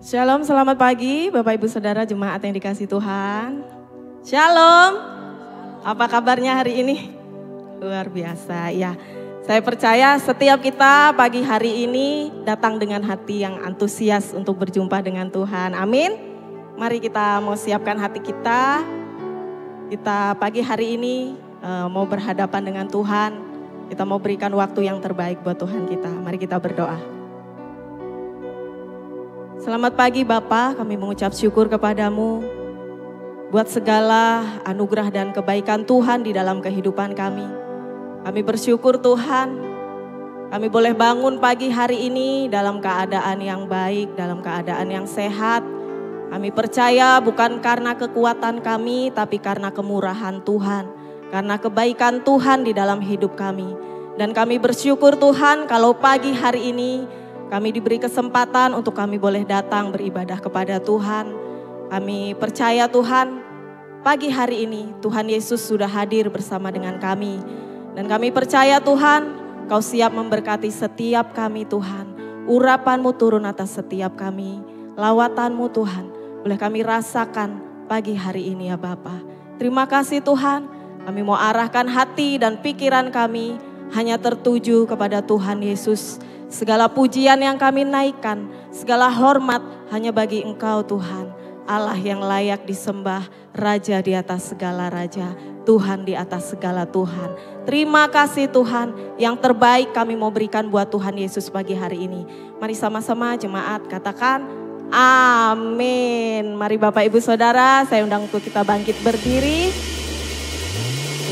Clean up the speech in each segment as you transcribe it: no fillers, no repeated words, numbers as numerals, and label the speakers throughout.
Speaker 1: Shalom, selamat pagi Bapak Ibu Saudara jemaat yang dikasihi Tuhan. Shalom, apa kabarnya hari ini? Luar biasa ya. Saya percaya setiap kita pagi hari ini datang dengan hati yang antusias untuk berjumpa dengan Tuhan. Amin. Mari kita mau siapkan hati kita. Kita pagi hari ini mau berhadapan dengan Tuhan. Kita mau berikan waktu yang terbaik buat Tuhan kita. Mari kita berdoa. Selamat pagi Bapa, kami mengucap syukur kepadamu buat segala anugerah dan kebaikan Tuhan di dalam kehidupan kami. Kami bersyukur Tuhan, kami boleh bangun pagi hari ini dalam keadaan yang baik, dalam keadaan yang sehat. Kami percaya bukan karena kekuatan kami, tapi karena kemurahan Tuhan, karena kebaikan Tuhan di dalam hidup kami. Dan kami bersyukur Tuhan kalau pagi hari ini kami diberi kesempatan untuk kami boleh datang beribadah kepada Tuhan. Kami percaya Tuhan, pagi hari ini Tuhan Yesus sudah hadir bersama dengan kami. Dan kami percaya Tuhan, Kau siap memberkati setiap kami Tuhan. Urapan-Mu turun atas setiap kami. Lawatan-Mu Tuhan, boleh kami rasakan pagi hari ini ya Bapa. Terima kasih Tuhan, kami mau arahkan hati dan pikiran kami hanya tertuju kepada Tuhan Yesus. Segala pujian yang kami naikkan, segala hormat hanya bagi Engkau Tuhan. Allah yang layak disembah, Raja di atas segala raja, Tuhan di atas segala Tuhan. Terima kasih Tuhan, yang terbaik kami mau berikan buat Tuhan Yesus pagi hari ini. Mari sama-sama jemaat katakan amin. Mari Bapak Ibu Saudara, saya undang untuk kita bangkit berdiri.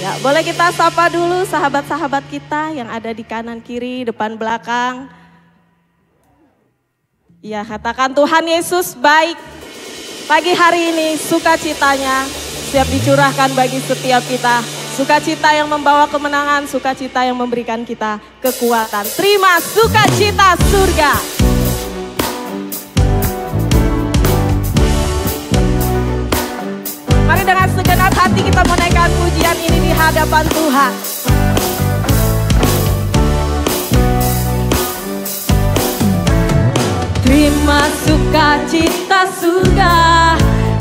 Speaker 1: Ya, boleh kita sapa dulu sahabat-sahabat kita yang ada di kanan kiri, depan belakang. Ya, katakan Tuhan Yesus baik. Pagi hari ini sukacitanya siap dicurahkan bagi setiap kita. Sukacita yang membawa kemenangan, sukacita yang memberikan kita kekuatan. Terima sukacita surga. Mari dengan segenap hati kita menaikkan pujian ini di hadapan Tuhan. Terima sukacita surga,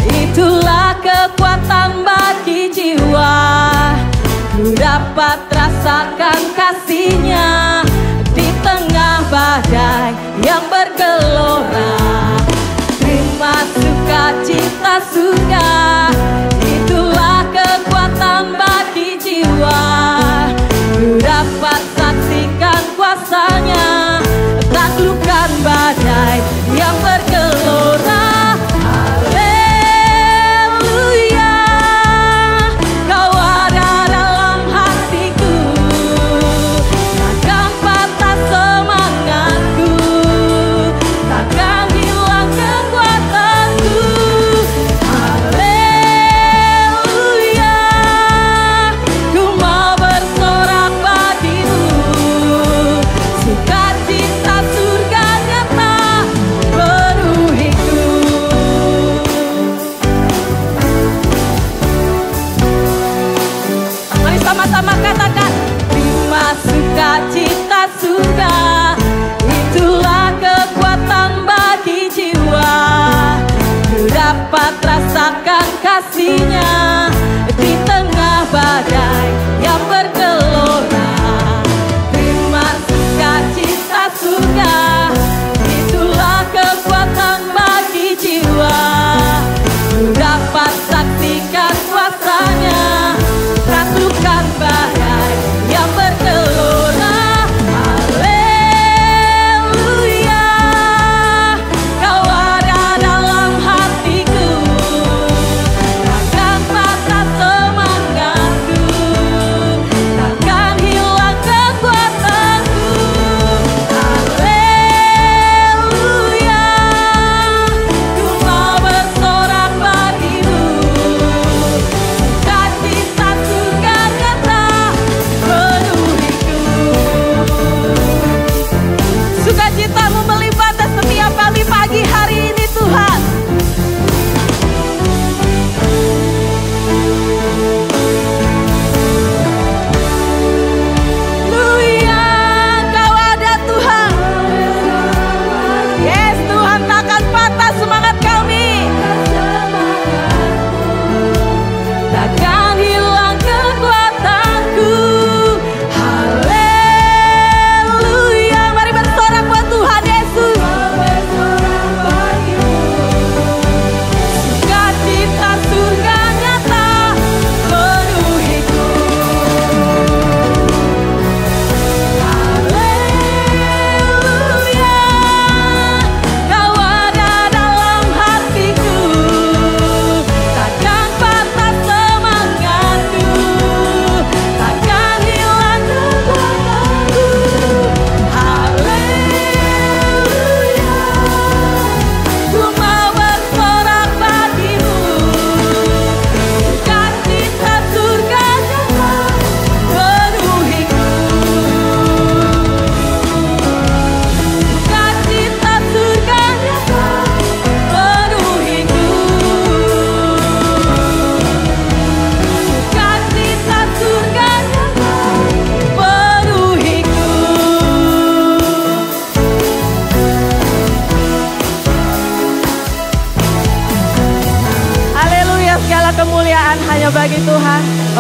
Speaker 1: itulah kekuatan bagi jiwa. Ku dapat rasakan kasih-Nya di tengah badai yang bergelora. Terima sukacita surga, itulah kekuatan bagi jiwa. Ku dapat saksikan kuasa-Nya, taklukkan badai yang bergelora. Haleluya, Kau ada dalam hatiku, takkan patah semangatku, takkan hilang kekuatanku. Haleluya,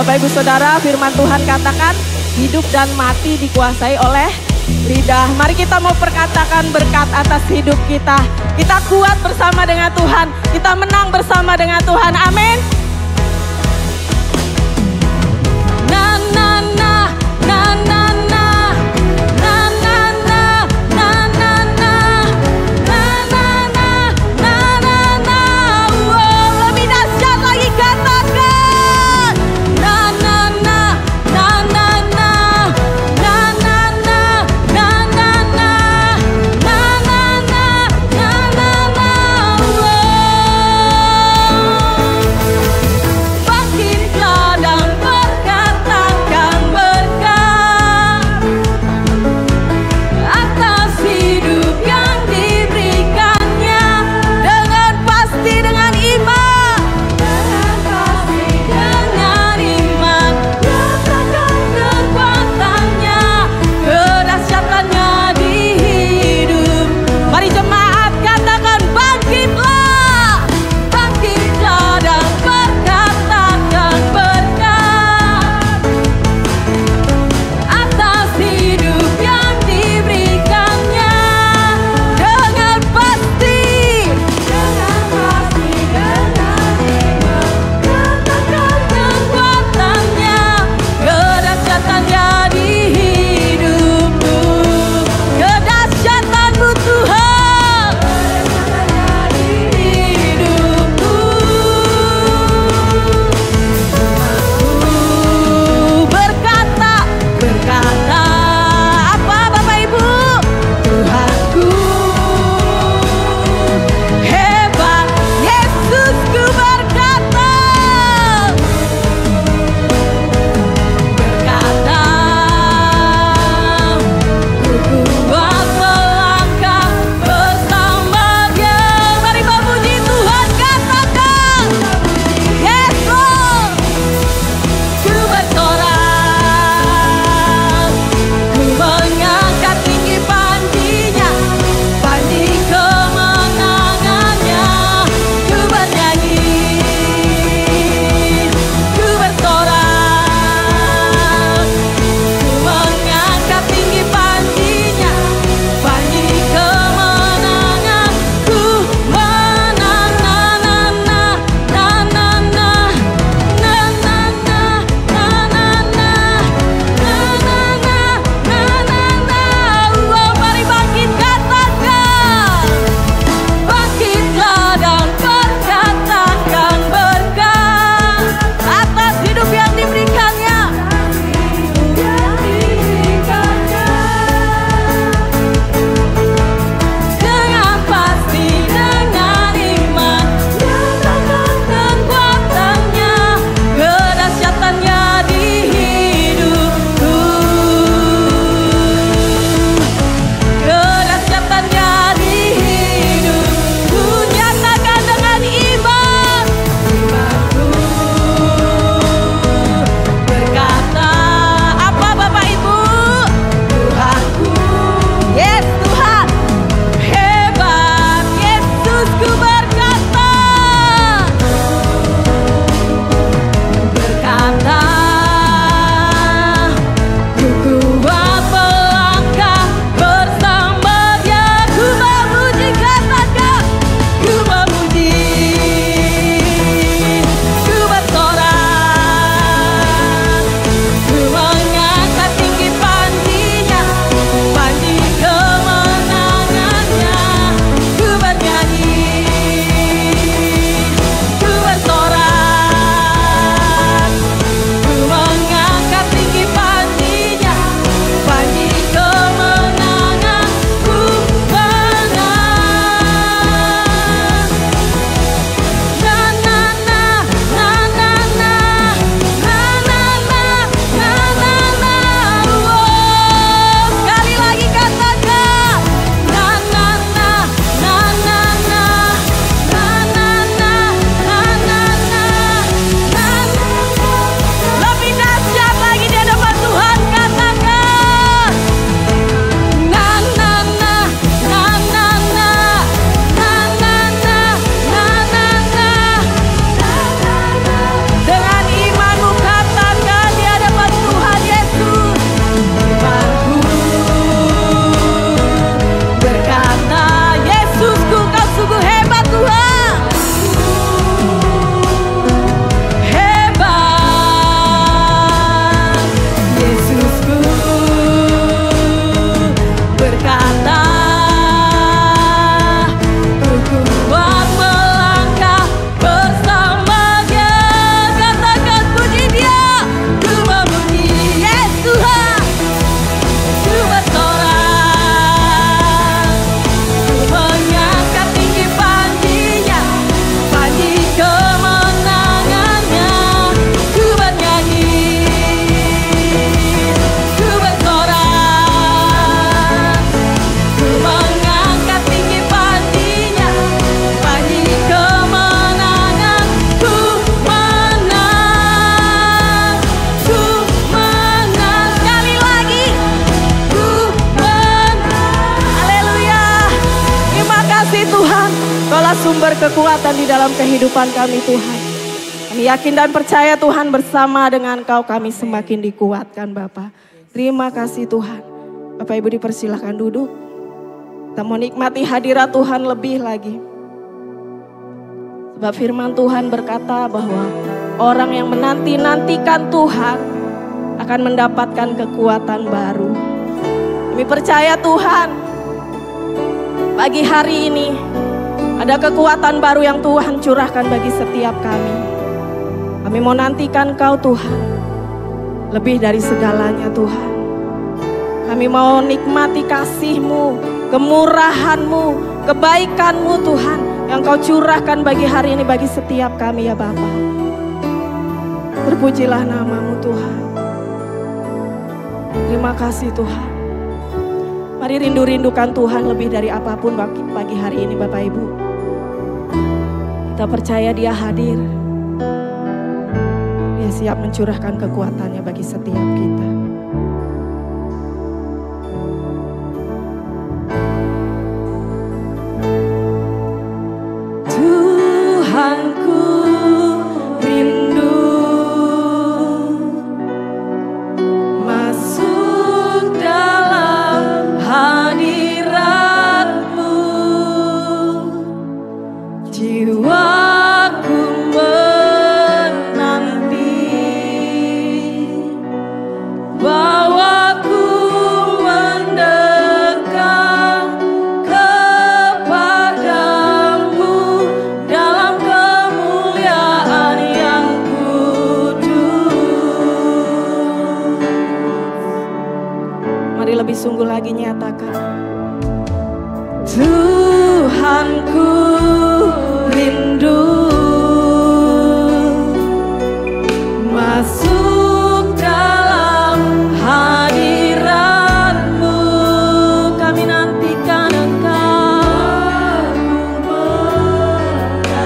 Speaker 1: Bapak Ibu Saudara, firman Tuhan katakan hidup dan mati dikuasai oleh lidah. Mari kita mau perkatakan berkat atas hidup kita. Kita kuat bersama dengan Tuhan. Kita menang bersama dengan Tuhan. Amin. Engkaulah sumber kekuatan di dalam kehidupan kami Tuhan. Kami yakin dan percaya Tuhan bersama dengan Engkau kami semakin dikuatkan Bapa. Terima kasih Tuhan. Bapak Ibu dipersilakan duduk. Kita mau nikmati hadirat Tuhan lebih lagi. Sebab firman Tuhan berkata bahwa orang yang menanti-nantikan Tuhan akan mendapatkan kekuatan baru. Kami percaya Tuhan, pagi hari ini ada kekuatan baru yang Tuhan curahkan bagi setiap kami. Kami mau nantikan Kau Tuhan, lebih dari segalanya Tuhan. Kami mau nikmati kasih-Mu, kemurahan-Mu, kebaikan-Mu Tuhan, yang Kau curahkan bagi hari ini bagi setiap kami ya Bapa. Terpujilah nama-Mu Tuhan. Terima kasih Tuhan. Mari rindu-rindukan Tuhan lebih dari apapun pagi hari ini Bapak Ibu. Kita percaya Dia hadir. Dia siap mencurahkan kekuatannya bagi setiap kita. Tuhanku rindu masuk dalam hadirat-Mu. Jiwaku menanti, bawaku mendekat kepadamu dalam kemuliaan yang kudus. Mari lebih sungguh lagi nyatakan, Tuhanku rindu masuk dalam hadirat-Mu. Kami nantikan Engkau menanti,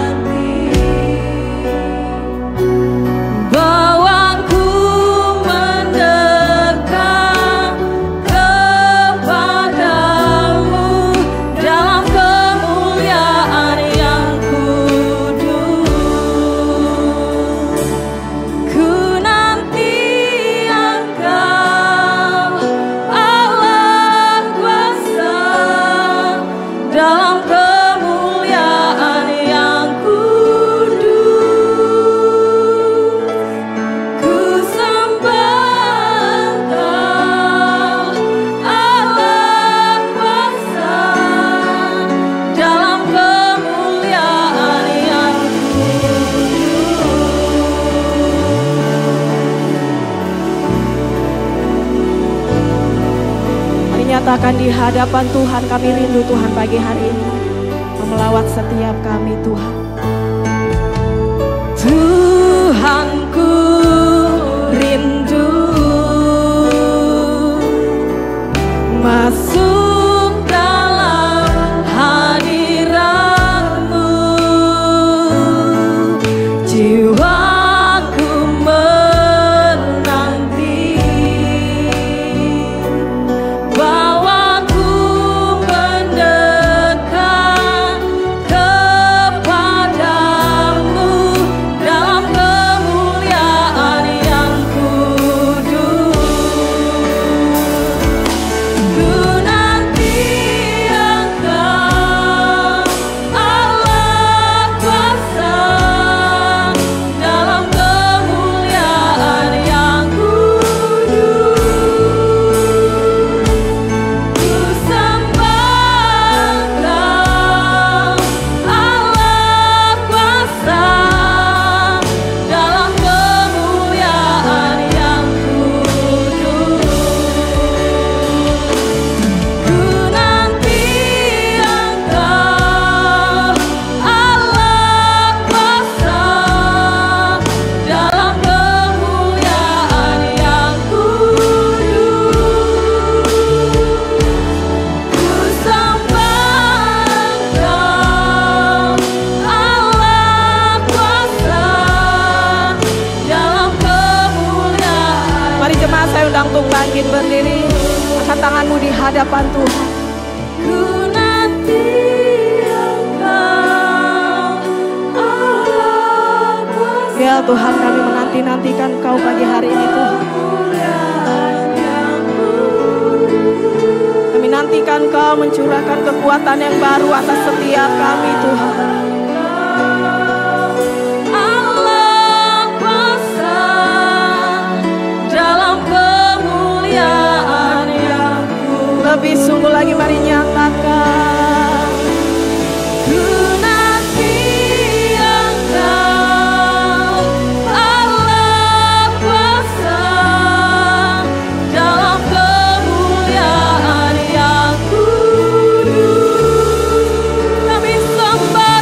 Speaker 1: bawaku mendekat kepadamu dalam kemuliaan yang kudus. Ku nanti Engkau Allah kuasa dalam kemuliaan yang kudus. Ku sembah Engkau Allah kuasa dalam kemuliaan yang kudus. Mari nyatakan di hadapan Tuhan, kami rindu Tuhan pagi hari ini melawat setiap kami Tuhan. Tuhanku rindu masuk dalam hadirat-Mu. Jiwaku menanti, bawaku mendekat kepadamu dalam kemuliaan yang kudus. Ku nanti Engkau Allah kuasa dalam kemuliaan yang kudus. Ku sembah Engkau Allah kuasa dalam kemuliaan yang kudus. Ku nanti Engkau Allah kuasa dalam kemuliaan yang kudus. Ku sembah Engkau Allah kuasa dalam kemuliaan. Mari jemaat saya undang untuk bangkit berdiri, angkat tanganmu di hadapan Tuhan. Ku nanti Engkau Tuhan, kami menanti-nantikan Kau pagi hari ini Tuhan. Kami nantikan Kau mencurahkan kekuatan yang baru atas setiap kami Tuhan.
Speaker 2: Allah kuasa dalam kemuliaan yang
Speaker 1: lebih sungguh lagi mari nyatakan.
Speaker 2: kami sembah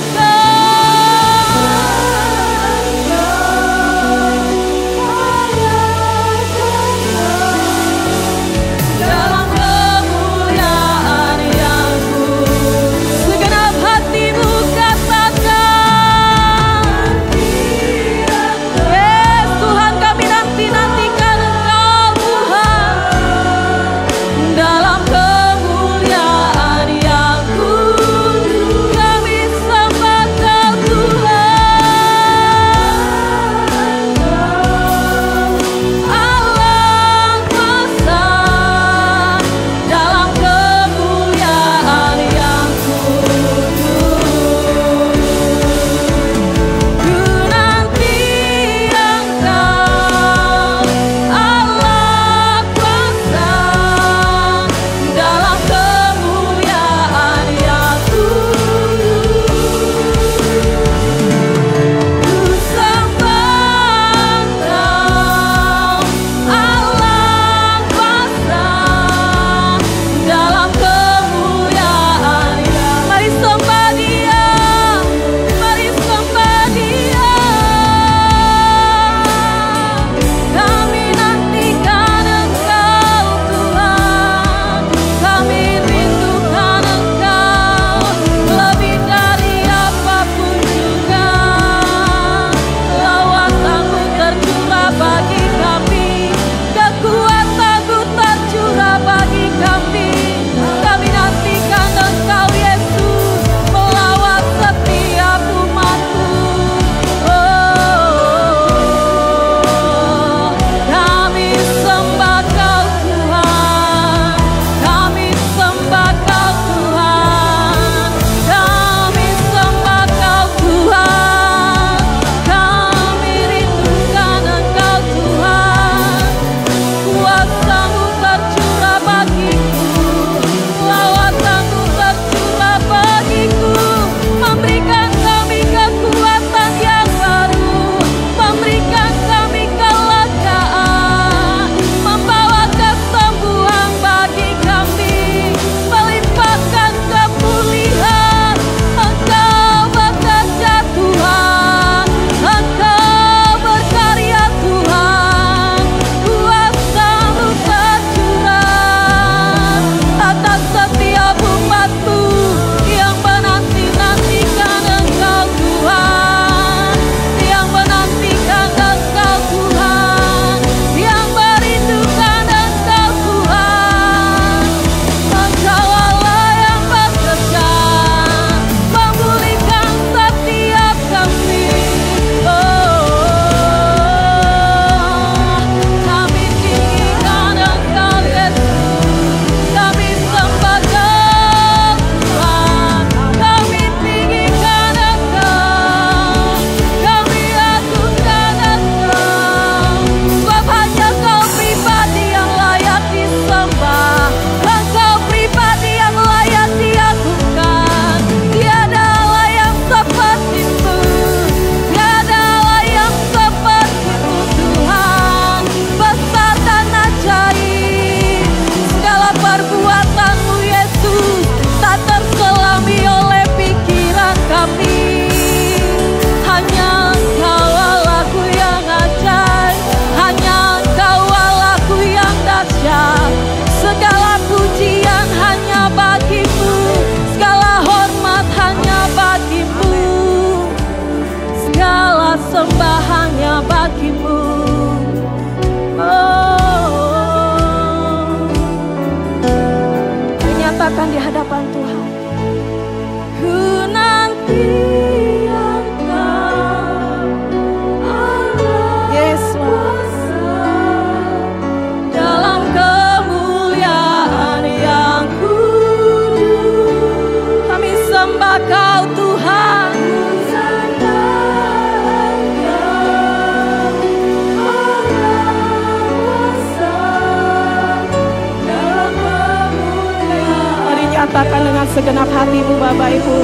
Speaker 1: nyatakan dengan segenap hatimu Bapak Ibu.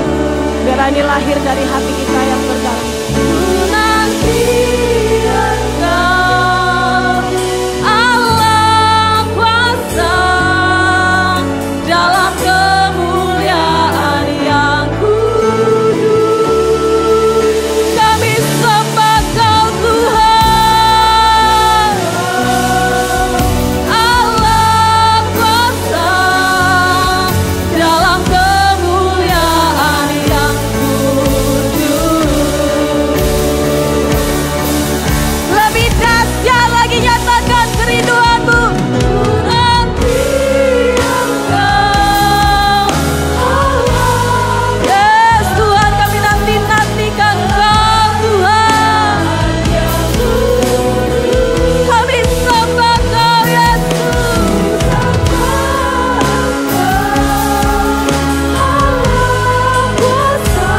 Speaker 1: Biar ini lahir dari hati kita yang berdalam.
Speaker 2: Nanti Engkau Allah kuasa dalam kemuliaan yang kudus. Kami sembah Kau Tuhan, Allah kuasa dalam kemuliaan yang kudus. Lebih dahsyat lagi nyatakan kerinduanmu. Nanti Engkau Allah. Yes Tuhan, kami nantikan Engkau Tuhan. Kami sembah Kau Yesus. Allah kuasa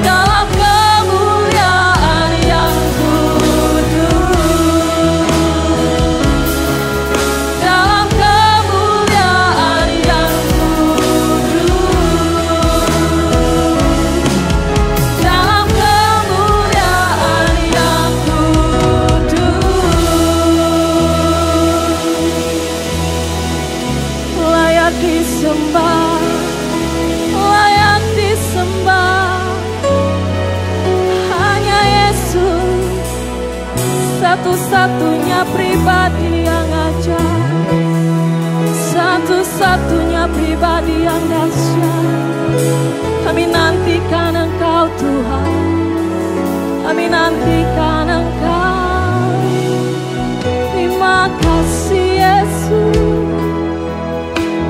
Speaker 2: dalam kemuliaan yang kudus. Dalam kemuliaan yang kudus. Dalam kemuliaan yang kudus. Layak disembah, layak disembah. Hanya Yesus, satu-satunya pribadi yang ajaib, satu-satunya pribadi yang dahsyat. Kami nantikan Engkau Tuhan, kami nantikan Engkau. Terima kasih Yesus,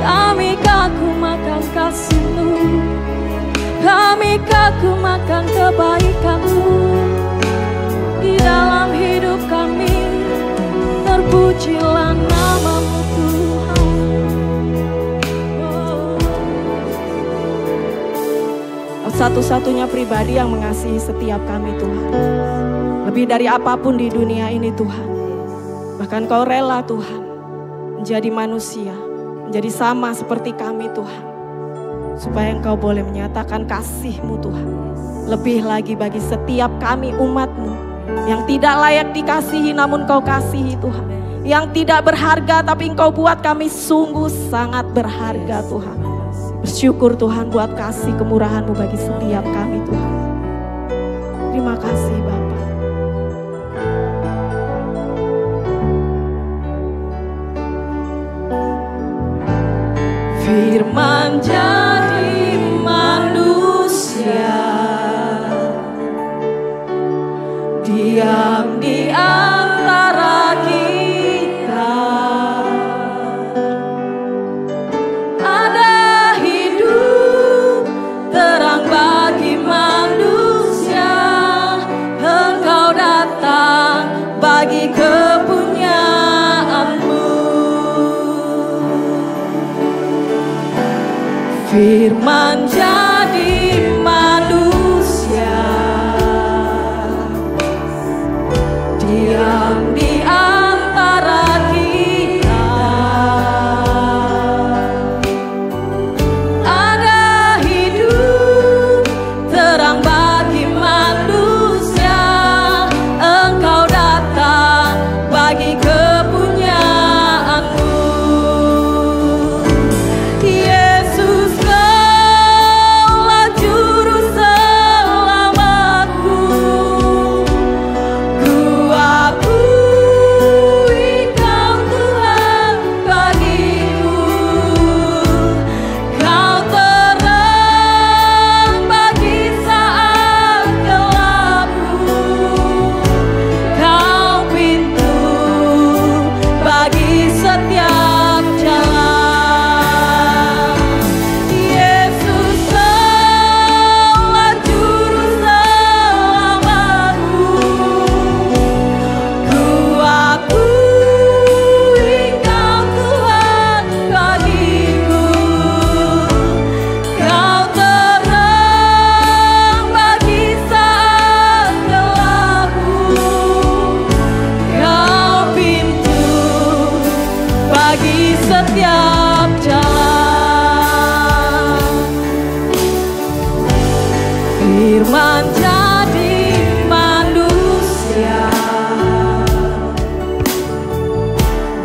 Speaker 2: kami kagum akan kasih-Mu, kami kagum akan kebaikan-Mu. Di dalam hidup kami, terpujilah nama-Mu Tuhan.
Speaker 1: Satu-satunya pribadi yang mengasihi setiap kami Tuhan. Lebih dari apapun di dunia ini Tuhan. Bahkan Kau rela Tuhan menjadi manusia, menjadi sama seperti kami Tuhan. Supaya Engkau boleh menyatakan kasih-Mu Tuhan. Lebih lagi bagi setiap kami umat-Mu yang tidak layak dikasihi namun Kau kasihi Tuhan. Yang tidak berharga tapi Engkau buat kami sungguh sangat berharga Tuhan. Bersyukur Tuhan buat kasih kemurahan-Mu bagi setiap kami Tuhan. Terima kasih Bapa.
Speaker 2: Firman jadi manusia, diam di antara kita. Ada hidup terang bagi manusia. Engkau datang bagi kepunyaan-Mu. Firman jadi manusia, diam di antara kita. Ada hidup terang bagi manusia. Engkau datang bagi kepunyaan-Mu. Yesus, Kaulah juru selamatku. Ku akui Kau Tuhan bagiku. Kau terang bagi saat gelapku. Kau pintu bagi setiap jalan. Yesus, Kaulah juru selamatku. Ku akui Kau Tuhan bagiku. Kau terang bagi saat gelapku. Kau pintu bagi setiap jalan.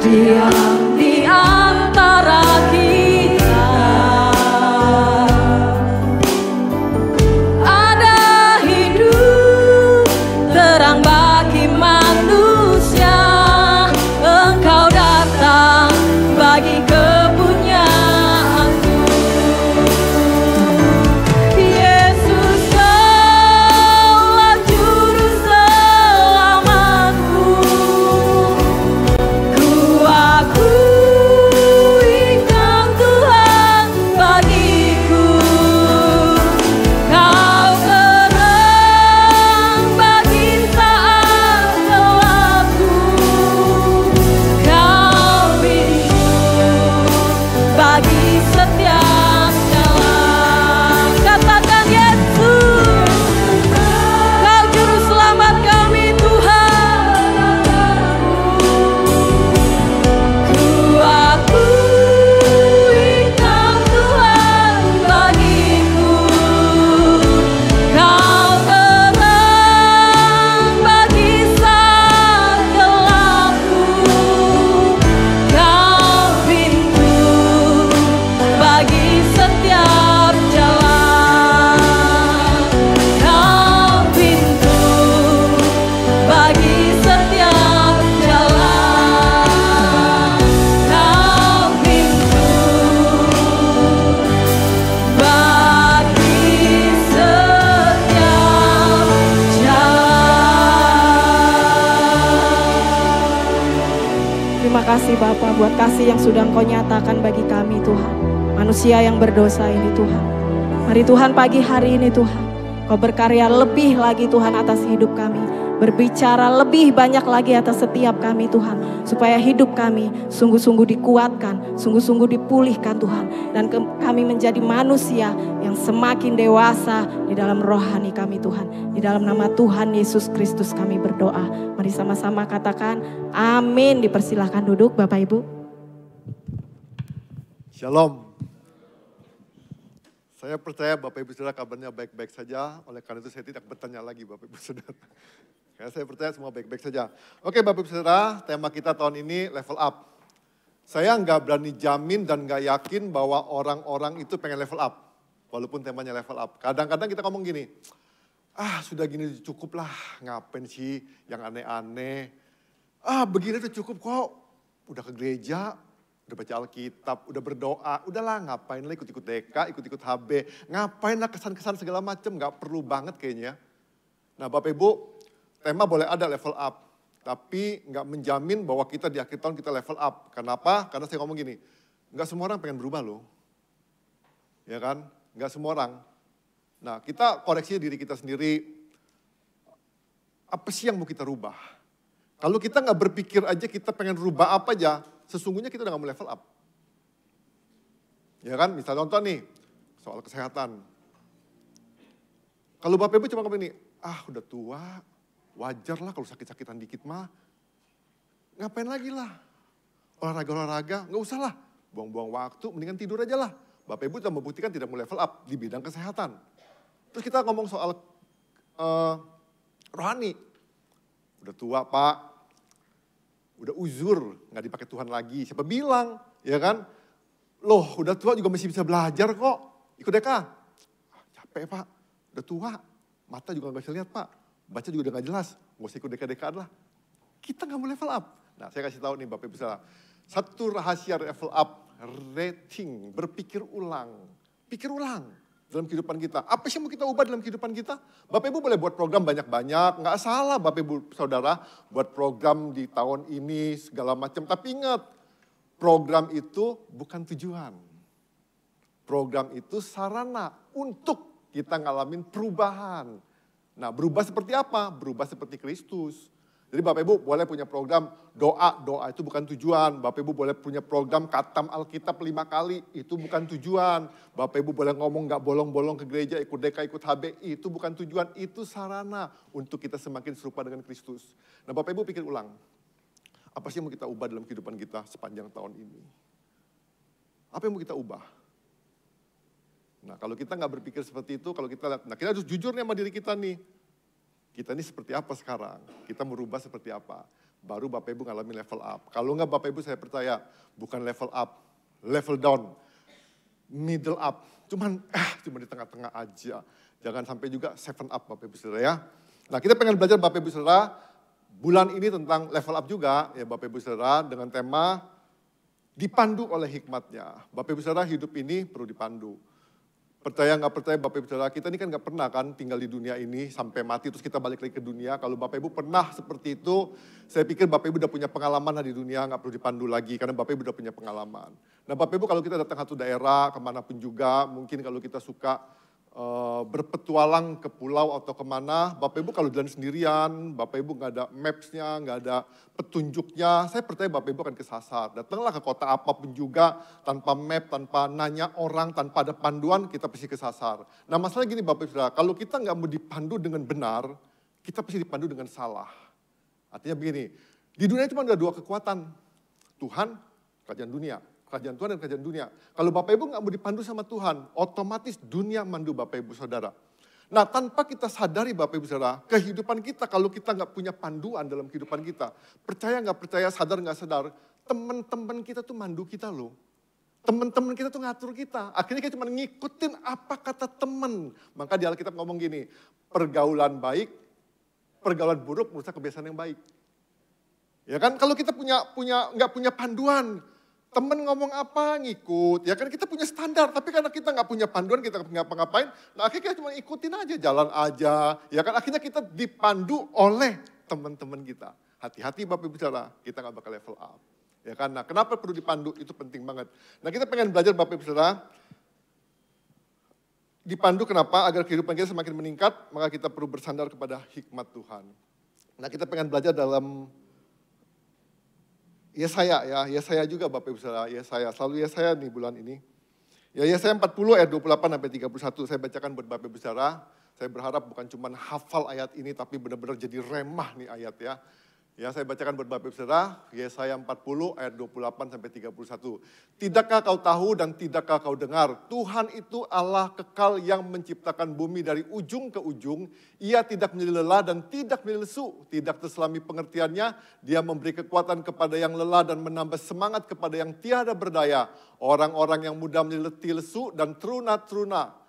Speaker 2: diam di antara kita. Ada hidup terang bagi manusia. Engkau datang bagi kepunyaanku. Yesus, Kaulah juru selamatku. Ku akui Kau Tuhan bagiku. Kau terang bagi saat gelapku. Kau pintu bagi setiap jalan. Katakan Yesus, Kau juru selamat kami Tuhan. Ku akui Kau Tuhan bagiku. Kau terang bagi saat gelapku. Kau pintu bagi setiap jalan. Kau pintu bagi setiap jalan. Kau pintu bagi setiap jalan.
Speaker 1: Terima kasih Bapa buat kasih yang sudah Engkau nyatakan bagi kami Tuhan. Manusia yang berdosa ini Tuhan. Mari Tuhan pagi hari ini Tuhan, Kau berkarya lebih lagi Tuhan atas hidup kami. Berbicara lebih banyak lagi atas setiap kami Tuhan. Supaya hidup kami sungguh-sungguh dikuatkan, sungguh-sungguh dipulihkan Tuhan. Dan kami menjadi manusia yang semakin dewasa di dalam rohani kami Tuhan. Di dalam nama Tuhan Yesus Kristus kami berdoa. Mari sama-sama katakan amin. Dipersilahkan duduk Bapak Ibu.
Speaker 3: Shalom. Saya percaya Bapak Ibu Saudara kabarnya baik-baik saja. Oleh karena itu saya tidak bertanya lagi Bapak Ibu Saudara. Karena saya percaya semua baik-baik saja. Oke Bapak Ibu Saudara, tema kita tahun ini level up. Saya nggak berani jamin dan nggak yakin bahwa orang-orang itu pengen level up. Walaupun temanya level up. Kadang-kadang kita ngomong gini, sudah gini cukup lah, ngapain sih yang aneh-aneh. Begini tuh cukup kok, udah ke gereja, udah baca Alkitab, udah berdoa, udahlah ngapain lah ikut-ikut DK, ikut-ikut HB, ngapain lah kesan-kesan segala macam, nggak perlu banget kayaknya. Nah Bapak Ibu, tema boleh ada level up, tapi nggak menjamin bahwa kita di akhir tahun kita level up. Kenapa? Karena saya ngomong gini, nggak semua orang pengen berubah loh, ya kan? Nggak semua orang. Nah kita koreksi diri kita sendiri, apa sih yang mau kita rubah? Kalau kita nggak berpikir aja kita pengen rubah apa aja, sesungguhnya kita udah gak mau level up. Ya kan, misalnya contoh nih, soal kesehatan. Kalau Bapak Ibu cuma ngomong ini, udah tua, wajar lah kalau sakit-sakitan dikit mah. Ngapain lagi lah, olahraga-olahraga, gak usah lah. Buang-buang waktu, mendingan tidur aja lah. Bapak Ibu sudah membuktikan tidak mau level up di bidang kesehatan. Terus kita ngomong soal rohani. Udah tua Pak, udah uzur, gak dipakai Tuhan lagi. Siapa bilang, ya kan? Loh, udah tua juga masih bisa belajar kok. Ikut DK. Capek Pak, udah tua. Mata juga gak bisa lihat Pak. Baca juga udah gak jelas. Gak usah ikut DK-DK lah. Kita gak mau level up. Nah, saya kasih tahu nih Bapak Ibu saudara. Satu rahasia level up, rating, berpikir ulang. Pikir ulang dalam kehidupan kita. Apa sih yang mau kita ubah dalam kehidupan kita? Bapak Ibu boleh buat program banyak-banyak. Gak salah Bapak Ibu saudara buat program di tahun ini segala macam. Tapi ingat, program itu bukan tujuan. Program itu sarana untuk kita ngalamin perubahan. Nah berubah seperti apa? Berubah seperti Kristus. Jadi Bapak Ibu boleh punya program doa itu bukan tujuan. Bapak Ibu boleh punya program khatam Alkitab 5 kali, itu bukan tujuan. Bapak Ibu boleh ngomong gak bolong-bolong ke gereja, ikut DK, ikut HB, itu bukan tujuan. Itu sarana untuk kita semakin serupa dengan Kristus. Nah Bapak Ibu pikir ulang, apa sih yang mau kita ubah dalam kehidupan kita sepanjang tahun ini? Apa yang mau kita ubah? Nah kalau kita gak berpikir seperti itu, kalau kita lihat, nah kita harus jujur nih sama diri kita nih. Kita ini seperti apa sekarang? Kita merubah seperti apa? baru Bapak Ibu ngalamin level up. Kalau enggak Bapak Ibu saya percaya, bukan level up, level down, middle up. Cuma di tengah-tengah aja. Jangan sampai juga 7 up Bapak Ibu Saudara ya. Nah kita pengen belajar Bapak Ibu Saudara, bulan ini tentang level up juga ya Bapak Ibu Saudara dengan tema dipandu oleh hikmatnya. Bapak Ibu Saudara hidup ini perlu dipandu. Percaya nggak percaya Bapak Ibu Saudara, kita ini kan nggak pernah kan tinggal di dunia ini sampai mati terus kita balik lagi ke dunia. Kalau Bapak Ibu pernah seperti itu, saya pikir Bapak Ibu udah punya pengalaman lah di dunia, nggak perlu dipandu lagi karena Bapak Ibu udah punya pengalaman. Nah Bapak Ibu kalau kita datang satu daerah, kemanapun juga, mungkin kalau kita suka berpetualang ke pulau atau kemana, Bapak Ibu kalau jalan sendirian, Bapak Ibu nggak ada maps-nya, nggak ada petunjuknya, saya percaya Bapak Ibu akan kesasar. Datanglah ke kota apapun juga, tanpa map, tanpa nanya orang, tanpa ada panduan, kita pasti kesasar. Nah masalah gini Bapak Ibu Saudara, kalau kita nggak mau dipandu dengan benar, kita pasti dipandu dengan salah. Artinya begini, di dunia cuma ada 2 kekuatan, Tuhan, kerajaan dunia. Kerajaan Tuhan dan kerajaan dunia. Kalau Bapak Ibu nggak mau dipandu sama Tuhan, otomatis dunia mandu Bapak Ibu Saudara. Nah tanpa kita sadari Bapak Ibu Saudara, kehidupan kita kalau kita nggak punya panduan dalam kehidupan kita, percaya nggak percaya, sadar nggak sadar, teman-teman kita tuh mandu kita loh. Teman-teman kita tuh ngatur kita. Akhirnya kita cuma ngikutin apa kata teman. Maka di Alkitab ngomong gini, pergaulan baik, pergaulan buruk merusak kebiasaan yang baik. Ya kan, kalau kita nggak punya panduan, temen ngomong apa, ngikut. Ya kan kita punya standar, tapi karena kita nggak punya panduan, kita nggak ngapa-ngapain, nah akhirnya kita cuma ikutin aja, jalan aja. Ya kan akhirnya kita dipandu oleh teman-teman kita. Hati-hati Bapak Ibu Saudara, kita nggak bakal level up. Ya kan, nah kenapa perlu dipandu, itu penting banget. Nah kita pengen belajar Bapak Ibu Saudara, dipandu kenapa, agar kehidupan kita semakin meningkat, maka kita perlu bersandar kepada hikmat Tuhan. Nah kita pengen belajar dalam Yesaya juga Bapak Ibu Saudara, Yesaya, selalu Yesaya nih bulan ini. Ya Yesaya 40 ayat 28 sampai 31, saya bacakan buat Bapak Ibu Saudara. Saya berharap bukan cuma hafal ayat ini, tapi benar-benar jadi remah nih ayat ya. Ya saya bacakan buat Bapak Ibu Saudara, Yesaya 40 ayat 28 sampai 31. Tidakkah kau tahu dan tidakkah kau dengar, Tuhan itu Allah kekal yang menciptakan bumi dari ujung ke ujung. Ia tidak menjadi lelah dan tidak menjadi lesu, tidak terselami pengertiannya. Dia memberi kekuatan kepada yang lelah dan menambah semangat kepada yang tiada berdaya. Orang-orang yang muda menjadi letih lesu dan taruna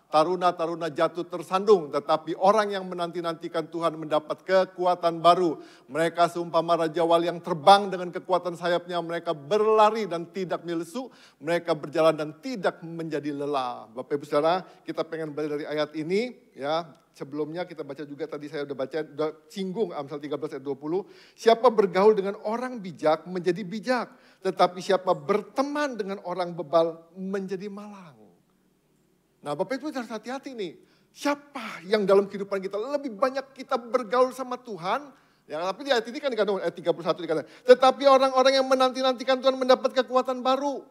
Speaker 3: jatuh tersandung, tetapi orang yang menanti-nantikan Tuhan mendapat kekuatan baru. Mereka seumpama Raja Wali yang terbang dengan kekuatan sayapnya, mereka berlari dan tidak lesu, mereka berjalan dan tidak menjadi lelah. Bapak Ibu Saudara, kita pengen belajar dari ayat ini ya. Sebelumnya kita baca juga tadi saya udah singgung Amsal 13 ayat 20. Siapa bergaul dengan orang bijak menjadi bijak, tetapi siapa berteman dengan orang bebal menjadi malang. Nah Bapak Ibu harus hati-hati nih. Siapa yang dalam kehidupan kita lebih banyak kita bergaul sama Tuhan. Ya, tapi di ayat ini kan dikatakan, ayat 31 dikatakan. Tetapi orang-orang yang menanti-nantikan Tuhan mendapat kekuatan baru.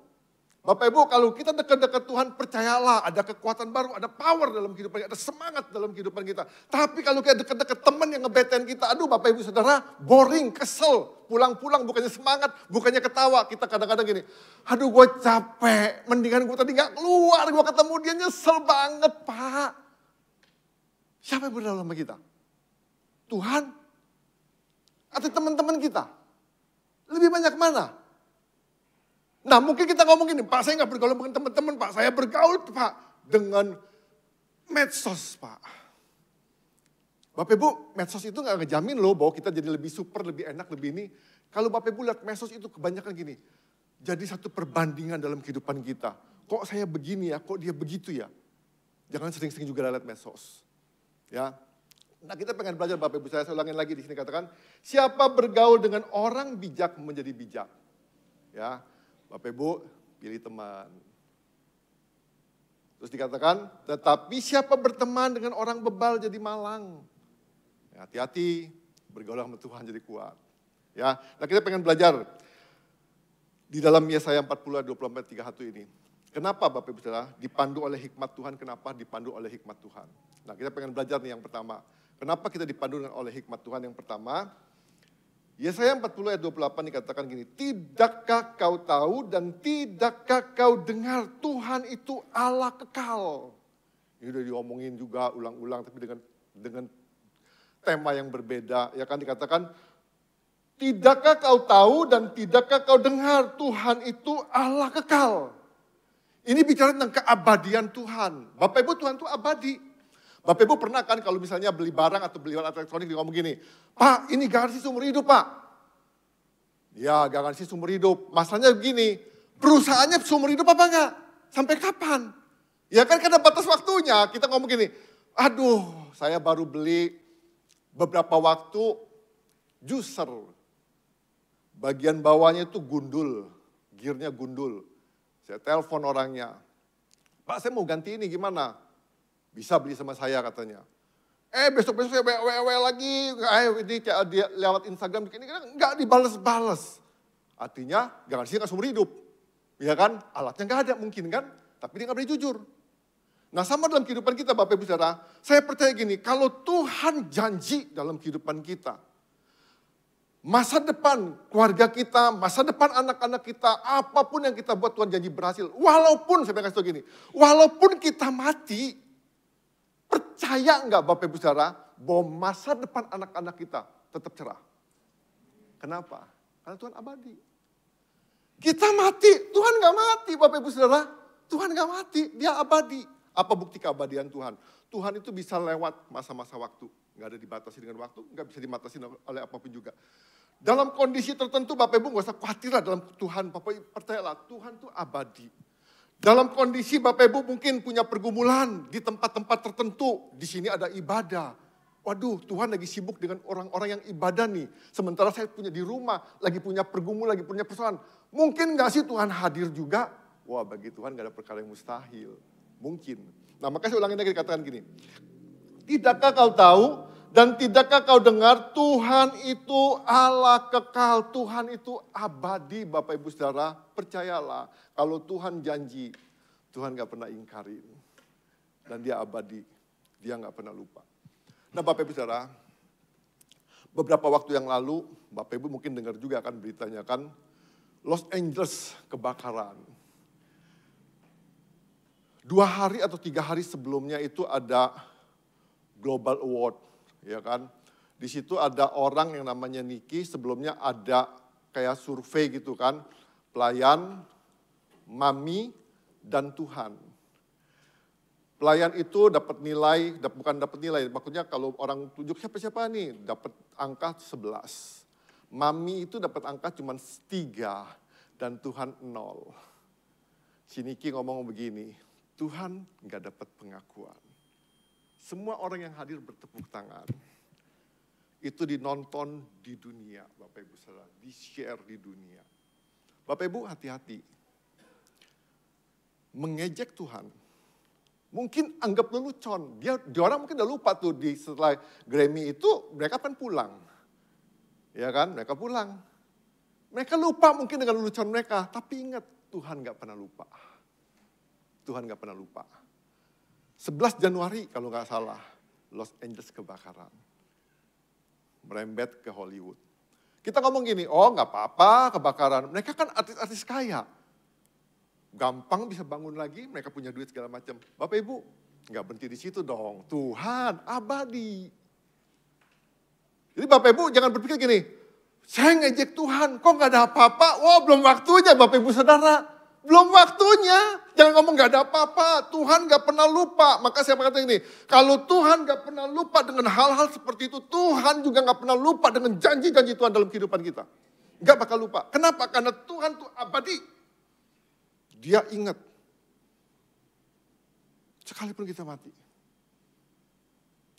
Speaker 3: Bapak Ibu kalau kita dekat-dekat Tuhan percayalah ada kekuatan baru, ada power dalam kehidupan kita, ada semangat dalam kehidupan kita. Tapi kalau kita dekat-dekat teman yang ngebetain kita, aduh Bapak Ibu Saudara boring, kesel. Pulang-pulang bukannya semangat, bukannya ketawa. Kita kadang-kadang gini, aduh gue capek, mendingan gue tadi gak keluar, gue ketemu dia nyesel banget Pak. Siapa yang berdalam sama kita? Tuhan? Atau teman-teman kita? Lebih banyak mana? Nah mungkin kita ngomong gini, Pak saya gak bergaul dengan teman-teman Pak, saya bergaul Pak dengan medsos Pak. Bapak Ibu, medsos itu gak ngejamin loh bahwa kita jadi lebih super, lebih enak, lebih ini. Kalau Bapak Ibu lihat medsos itu kebanyakan gini, jadi satu perbandingan dalam kehidupan kita. Kok saya begini ya, kok dia begitu ya. Jangan sering-sering juga lihat medsos. Ya. Nah kita pengen belajar Bapak Ibu, saya ulangin lagi di sini katakan, siapa bergaul dengan orang bijak menjadi bijak. Ya. Bapak Ibu, pilih teman. Terus dikatakan, tetapi siapa berteman dengan orang bebal jadi malang. Ya, hati-hati, bergaul sama Tuhan jadi kuat. Ya, nah kita pengen belajar di dalam Yesaya 40 ayat 24-31 ini. Kenapa Bapak Ibu Saudara dipandu oleh hikmat Tuhan, kenapa dipandu oleh hikmat Tuhan. Nah kita pengen belajar nih yang pertama. Kenapa kita dipandu oleh hikmat Tuhan yang pertama? Yesaya 40 ayat 28 dikatakan gini, tidakkah kau tahu dan tidakkah kau dengar Tuhan itu Allah kekal. Ini udah diomongin juga ulang-ulang tapi dengan tema yang berbeda. Ya kan dikatakan Tidakkah kau tahu dan tidakkah kau dengar Tuhan itu Allah kekal. Ini bicara tentang keabadian Tuhan. Bapak Ibu, Tuhan itu abadi. Bapak Ibu pernah kan kalau misalnya beli barang atau beli alat elektronik dia ngomong gini, Pak ini garansi seumur hidup Pak. Ya garansi seumur hidup. Masalahnya begini, perusahaannya seumur hidup apa enggak? Sampai kapan? Ya kan karena batas waktunya kita ngomong gini, aduh saya baru beli beberapa waktu juicer. Bagian bawahnya itu gundul, gearnya gundul. Saya telepon orangnya, Pak saya mau ganti ini gimana? Bisa beli sama saya katanya. Besok-besok saya WW lagi, ini dia lewat Instagram, enggak dibales-bales. Artinya garansinya nggak seumur hidup. Ya kan, alatnya nggak ada mungkin kan, tapi dia nggak boleh jujur. Nah sama dalam kehidupan kita Bapak Ibu Saudara, saya percaya gini, kalau Tuhan janji dalam kehidupan kita, masa depan keluarga kita, masa depan anak-anak kita, apapun yang kita buat Tuhan janji berhasil. Walaupun, saya kasih tahu gini, walaupun kita mati, percaya enggak Bapak Ibu Saudara, bahwa masa depan anak-anak kita tetap cerah. Kenapa? Karena Tuhan abadi. Kita mati, Tuhan enggak mati Bapak Ibu Saudara. Tuhan enggak mati, dia abadi. Apa bukti keabadian Tuhan? Tuhan itu bisa lewat masa-masa waktu. Nggak ada dibatasi dengan waktu, nggak bisa dibatasi oleh apapun juga. Dalam kondisi tertentu Bapak Ibu nggak usah khawatir lah dalam Tuhan. Bapak Ibu percayalah Tuhan itu abadi. Dalam kondisi Bapak Ibu mungkin punya pergumulan di tempat-tempat tertentu. Di sini ada ibadah. Waduh Tuhan lagi sibuk dengan orang-orang yang ibadah nih. Sementara saya punya di rumah, lagi punya pergumulan, lagi punya persoalan. Mungkin nggak sih Tuhan hadir juga? Wah bagi Tuhan nggak ada perkara yang mustahil. Mungkin. Nah makanya saya ulangin lagi dikatakan gini. Tidakkah kau tahu dan tidakkah kau dengar Tuhan itu Allah kekal, Tuhan itu abadi Bapak Ibu Saudara. Percayalah kalau Tuhan janji, Tuhan gak pernah ingkarin. Dan dia abadi, dia gak pernah lupa. Nah Bapak Ibu Saudara, beberapa waktu yang lalu Bapak Ibu mungkin dengar juga kan beritanya kan, Los Angeles kebakaran. 2 hari atau 3 hari sebelumnya itu ada Global Award, ya kan. Di situ ada orang yang namanya Niki, sebelumnya ada kayak survei gitu kan. Pelayan, mami, dan Tuhan. Pelayan itu dapat nilai, bukan dapat nilai, maksudnya kalau orang tunjuk siapa-siapa nih, dapat angka 11. Mami itu dapat angka cuma 3, dan Tuhan 0. Si Niki ngomong begini, Tuhan nggak dapat pengakuan. Semua orang yang hadir bertepuk tangan. Itu dinonton di dunia, Bapak Ibu Saudara, di-share di dunia. Bapak Ibu hati-hati. Mengejek Tuhan. Mungkin anggap lelucon. Dia orang mungkin udah lupa tuh setelah Grammy itu mereka kan pulang. Ya kan, mereka pulang. Mereka lupa mungkin dengan lelucon mereka, tapi ingat Tuhan nggak pernah lupa. Tuhan gak pernah lupa. 11 Januari kalau gak salah, Los Angeles kebakaran. Merembet ke Hollywood. Kita ngomong gini, oh gak apa-apa kebakaran. Mereka kan artis-artis kaya. Gampang bisa bangun lagi, mereka punya duit segala macam. Bapak Ibu, gak berhenti di situ dong. Tuhan abadi. Jadi Bapak Ibu jangan berpikir gini, saya ngejek Tuhan, kok gak ada apa-apa? Wah belum waktunya Bapak Ibu Saudara. Belum waktunya. Jangan ngomong gak ada apa-apa. Tuhan gak pernah lupa. Maka saya berkata ini. Kalau Tuhan gak pernah lupa dengan hal-hal seperti itu. Tuhan juga gak pernah lupa dengan janji-janji Tuhan dalam kehidupan kita. Gak bakal lupa. Kenapa? Karena Tuhan itu abadi. Dia ingat. Sekalipun kita mati.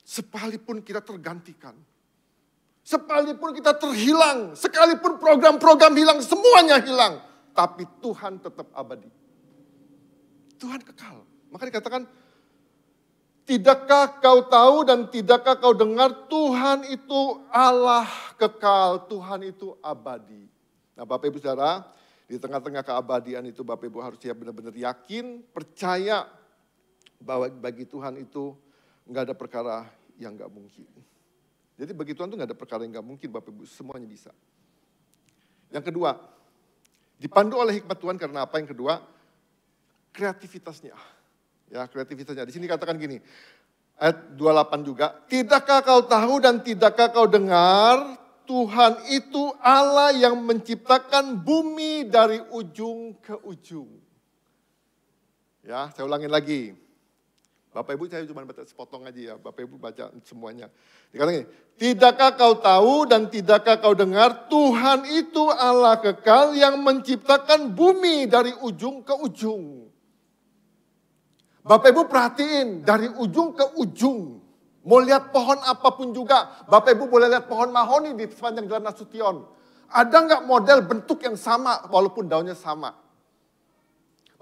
Speaker 3: Sekalipun kita tergantikan. Sekalipun kita terhilang. Sekalipun program-program hilang. Semuanya hilang. Tapi Tuhan tetap abadi. Tuhan kekal. Maka dikatakan, tidakkah kau tahu dan tidakkah kau dengar Tuhan itu Allah kekal. Tuhan itu abadi. Nah Bapak Ibu Saudara, di tengah-tengah keabadian itu Bapak Ibu harus siap benar-benar yakin, percaya bahwa bagi Tuhan itu enggak ada perkara yang enggak mungkin. Jadi bagi Tuhan itu enggak ada perkara yang enggak mungkin Bapak Ibu, semuanya bisa. Yang kedua, dipandu oleh hikmat Tuhan karena apa? Yang kedua, kreativitasnya. Ya, kreativitasnya. Di sini katakan gini, ayat 28 juga. Tidakkah kau tahu dan tidakkah kau dengar Tuhan itu Allah yang menciptakan bumi dari ujung ke ujung. Ya, saya ulangin lagi. Bapak Ibu saya cuma baca sepotong aja ya, Bapak Ibu baca semuanya. Dikatakan gini, tidakkah kau tahu dan tidakkah kau dengar Tuhan itu Allah kekal yang menciptakan bumi dari ujung ke ujung. Bapak Ibu perhatiin dari ujung ke ujung. Mau lihat pohon apapun juga, Bapak Ibu boleh lihat pohon mahoni di sepanjang Jalan Nasution. Ada nggak model bentuk yang sama walaupun daunnya sama?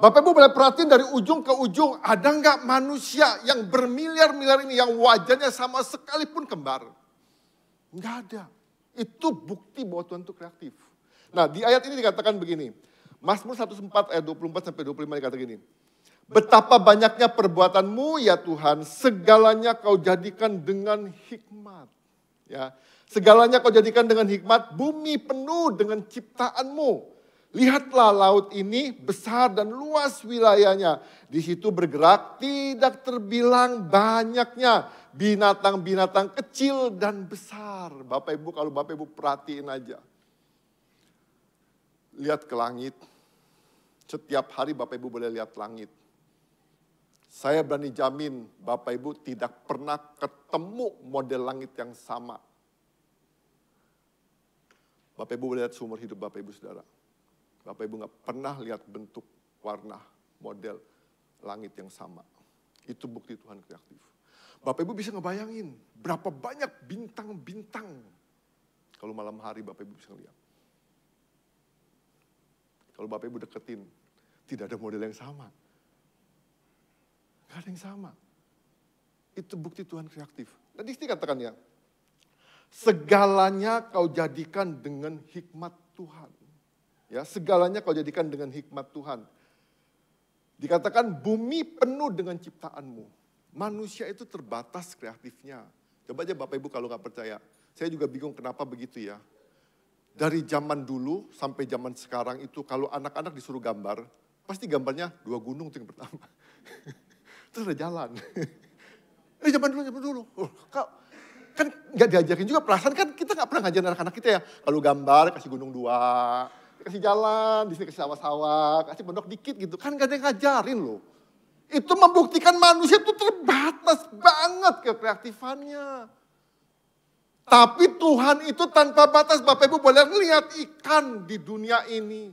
Speaker 3: Bapak Ibu boleh perhatiin dari ujung ke ujung, ada nggak manusia yang bermiliar-miliar ini yang wajahnya sama sekalipun kembar? Nggak ada. Itu bukti bahwa Tuhan itu kreatif. Nah di ayat ini dikatakan begini, Mazmur 104 ayat 24 sampai 25 dikatakan gini. Betapa banyaknya perbuatanmu ya Tuhan, segalanya kau jadikan dengan hikmat. Ya, segalanya kau jadikan dengan hikmat, bumi penuh dengan ciptaanmu. Lihatlah laut ini besar dan luas wilayahnya. Di situ bergerak tidak terbilang banyaknya binatang-binatang kecil dan besar. Bapak Ibu kalau Bapak Ibu perhatiin aja. Lihat ke langit. Setiap hari Bapak Ibu boleh lihat langit. Saya berani jamin Bapak Ibu tidak pernah ketemu model langit yang sama. Bapak Ibu boleh lihat seumur hidup Bapak Ibu saudara. Bapak Ibu gak pernah lihat bentuk, warna, model langit yang sama. Itu bukti Tuhan kreatif. Bapak Ibu bisa ngebayangin berapa banyak bintang-bintang. Kalau malam hari Bapak Ibu bisa lihat. Kalau Bapak Ibu deketin, tidak ada model yang sama. Gak ada yang sama. Itu bukti Tuhan kreatif. Dan di sini katakan ya, segalanya kau jadikan dengan hikmat Tuhan. Ya, segalanya kau jadikan dengan hikmat Tuhan. Dikatakan bumi penuh dengan ciptaanmu. Manusia itu terbatas kreatifnya. Coba aja Bapak Ibu kalau gak percaya. Saya juga bingung kenapa begitu ya. Dari zaman dulu sampai zaman sekarang itu kalau anak-anak disuruh gambar, pasti gambarnya 2 gunung itu yang pertama. Terus ada jalan. Zaman dulu. Kan gak diajarin juga perasaan kan kita gak pernah ngajarin anak-anak kita ya. Kalau gambar kasih gunung 2, kasih jalan, di sini kasih sawah-sawah, kasih pondok dikit gitu. Kan gak ada yang ngajarin loh. Itu membuktikan manusia itu terbatas banget kreatifannya. Tapi Tuhan itu tanpa batas. Bapak Ibu boleh lihat ikan di dunia ini.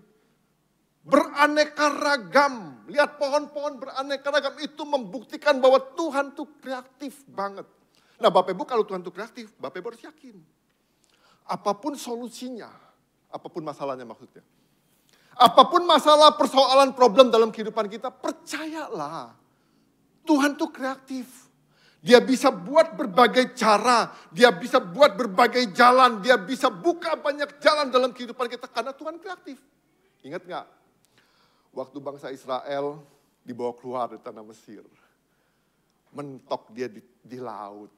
Speaker 3: Beraneka ragam. Lihat pohon-pohon beraneka ragam. Itu membuktikan bahwa Tuhan itu kreatif banget. Nah Bapak Ibu kalau Tuhan itu kreatif, Bapak Ibu harus yakin. Apapun solusinya, apapun masalahnya maksudnya. Apapun masalah, persoalan, problem dalam kehidupan kita, percayalah. Tuhan itu kreatif. Dia bisa buat berbagai cara, dia bisa buat berbagai jalan, dia bisa buka banyak jalan dalam kehidupan kita karena Tuhan kreatif. Ingat gak? Waktu bangsa Israel dibawa keluar dari tanah Mesir. Mentok dia di laut.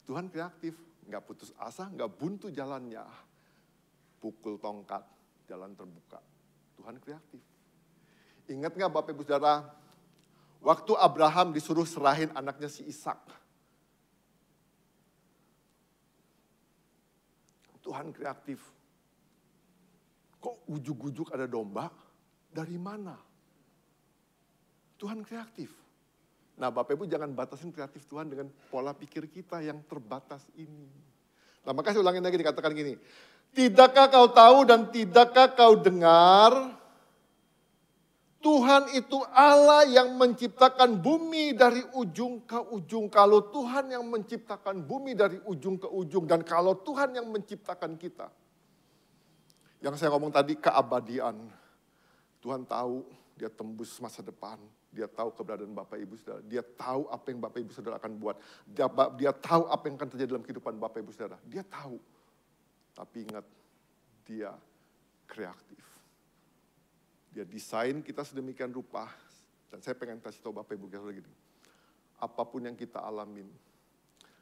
Speaker 3: Tuhan kreatif, gak putus asa, gak buntu jalannya. Pukul tongkat, jalan terbuka. Tuhan kreatif. Ingat gak Bapak Ibu Saudara, waktu Abraham disuruh serahin anaknya si Ishak. Tuhan kreatif. Kok ujuk-ujuk ada domba? Dari mana? Tuhan kreatif. Nah Bapak Ibu jangan batasin kreatif Tuhan dengan pola pikir kita yang terbatas ini. Nah makanya saya ulangin lagi dikatakan gini. Tidakkah kau tahu dan tidakkah kau dengar? Tuhan itu Allah yang menciptakan bumi dari ujung ke ujung. Kalau Tuhan yang menciptakan bumi dari ujung ke ujung. Dan kalau Tuhan yang menciptakan kita. Yang saya ngomong tadi keabadian. Tuhan tahu dia tembus masa depan. Dia tahu keberadaan Bapak Ibu Saudara. Dia tahu apa yang Bapak Ibu Saudara akan buat. Dia tahu apa yang akan terjadi dalam kehidupan Bapak Ibu Saudara. Dia tahu. Tapi ingat, dia kreatif. Dia desain kita sedemikian rupa. Dan saya pengen kasih tahu Bapak Ibu Saudara gini. Apapun yang kita alamin,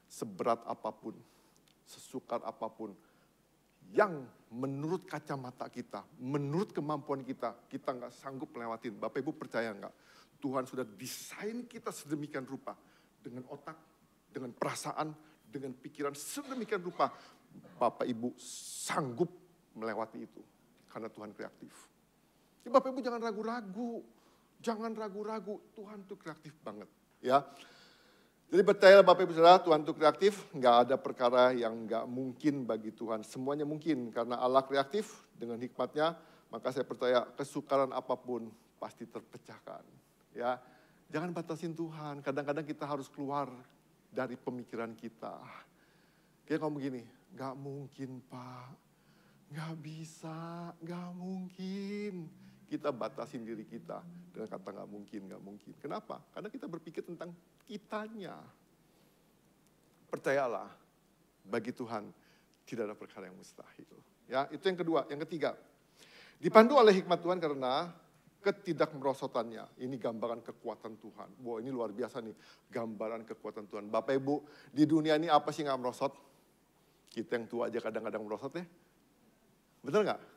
Speaker 3: seberat apapun, sesukar apapun, yang menurut kacamata kita, menurut kemampuan kita nggak sanggup melewatin. Bapak Ibu percaya nggak? Tuhan sudah desain kita sedemikian rupa. Dengan otak, dengan perasaan, dengan pikiran sedemikian rupa. Bapak Ibu sanggup melewati itu. Karena Tuhan kreatif. Jadi Bapak Ibu jangan ragu-ragu. Jangan ragu-ragu, Tuhan tuh kreatif banget. Ya. Jadi percayalah Bapak Ibu Saudara, Tuhan itu kreatif, nggak ada perkara yang nggak mungkin bagi Tuhan. Semuanya mungkin, karena Allah kreatif dengan hikmatnya, maka saya percaya kesukaran apapun pasti terpecahkan. Ya, jangan batasin Tuhan, kadang-kadang kita harus keluar dari pemikiran kita. Kayak ngomong gini, nggak mungkin Pak, nggak bisa, nggak mungkin. Kita batasin diri kita dengan kata nggak mungkin, nggak mungkin. Kenapa? Karena kita berpikir tentang kitanya. Percayalah, bagi Tuhan tidak ada perkara yang mustahil. Ya, itu yang kedua. Yang ketiga, dipandu oleh hikmat Tuhan karena ketidakmerosotannya. Ini gambaran kekuatan Tuhan. Wah, ini luar biasa nih, gambaran kekuatan Tuhan. Bapak Ibu, di dunia ini apa sih nggak merosot? Kita yang tua aja kadang-kadang merosot ya. Betul nggak?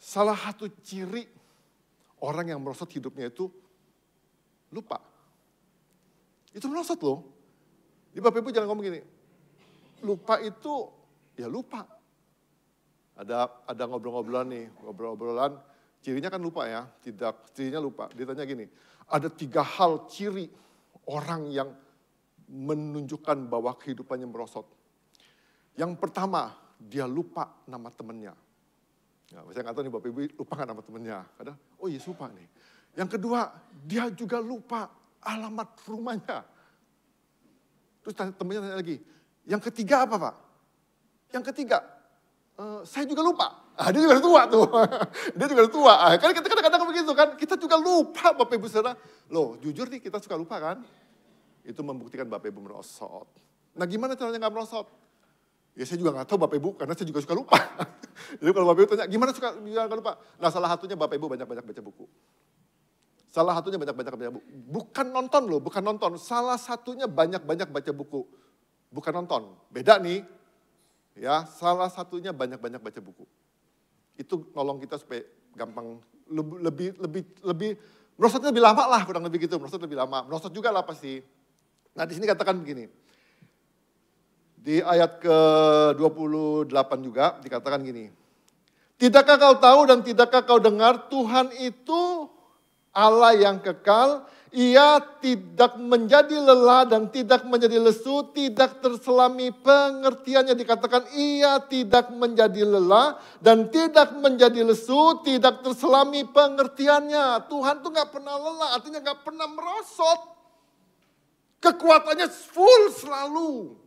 Speaker 3: Salah satu ciri orang yang merosot hidupnya itu lupa. Itu merosot loh. Jadi Bapak Ibu jangan ngomong gini, lupa itu ya lupa. Ada ngobrol-ngobrolan nih, ngobrol-ngobrolan, cirinya kan lupa ya, cirinya lupa. Dia tanya gini, ada 3 hal ciri orang yang menunjukkan bahwa kehidupannya merosot. Yang pertama, dia lupa nama temannya. Ya, saya nggak tahu nih Bapak Ibu lupa nggak nama temannya. Kadang, oh iya lupa nih. Yang kedua, dia juga lupa alamat rumahnya. Terus temannya tanya lagi, yang ketiga apa Pak? Yang ketiga, saya juga lupa. Dia juga tua tuh. Dia juga tua. Kan kadang-kadang begitu kan, kita juga lupa Bapak Ibu Saudara. Loh jujur nih kita suka lupa kan? Itu membuktikan Bapak Ibu merosot. Nah gimana caranya nggak merosot? Ya saya juga nggak tahu Bapak Ibu, karena saya juga suka lupa. Jadi kalau Bapak Ibu tanya, gimana suka lupa? Nah salah satunya Bapak Ibu banyak-banyak baca buku. Salah satunya banyak-banyak baca buku. Bukan nonton loh, bukan nonton. Salah satunya banyak-banyak baca buku. Bukan nonton. Beda nih. Ya, salah satunya banyak-banyak baca buku. Itu nolong kita supaya gampang, lebih merosotnya lebih lama lah, kurang lebih gitu. Merosot lebih lama. Merosot juga lah pasti. Nah di sini katakan begini. Di ayat ke-28 juga dikatakan gini. Tidakkah kau tahu dan tidakkah kau dengar Tuhan itu Allah yang kekal. Ia tidak menjadi lelah dan tidak menjadi lesu. Tidak terselami pengertiannya dikatakan ia tidak menjadi lelah dan tidak menjadi lesu. Tidak terselami pengertiannya. Tuhan tuh gak pernah lelah artinya gak pernah merosot. Kekuatannya full selalu.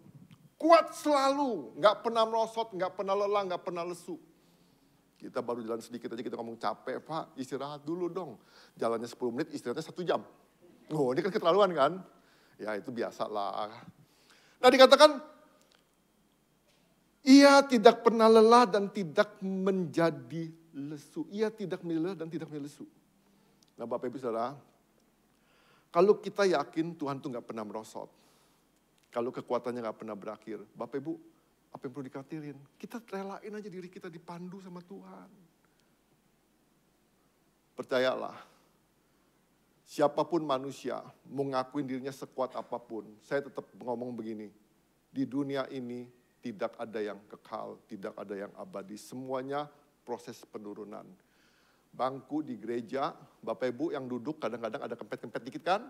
Speaker 3: Kuat selalu, nggak pernah merosot, nggak pernah lelah, nggak pernah lesu. Kita baru jalan sedikit aja kita ngomong capek, Pak, istirahat dulu dong. Jalannya 10 menit, istirahatnya 1 jam. Oh, ini kan keterlaluan kan? Ya itu biasa lah. Nah dikatakan, ia tidak pernah lelah dan tidak menjadi lesu. Ia tidak menjadi lelah dan tidak menjadi lesu. Nah Bapak Ibu Saudara, kalau kita yakin Tuhan tuh nggak pernah merosot, kalau kekuatannya gak pernah berakhir, Bapak Ibu, apa yang perlu dikhawatirin? Kita relain aja diri kita dipandu sama Tuhan. Percayalah, siapapun manusia mau ngakuin dirinya sekuat apapun, saya tetap ngomong begini, di dunia ini tidak ada yang kekal, tidak ada yang abadi, semuanya proses penurunan. Bangku di gereja, Bapak Ibu yang duduk kadang-kadang ada kempet-kempet dikit kan?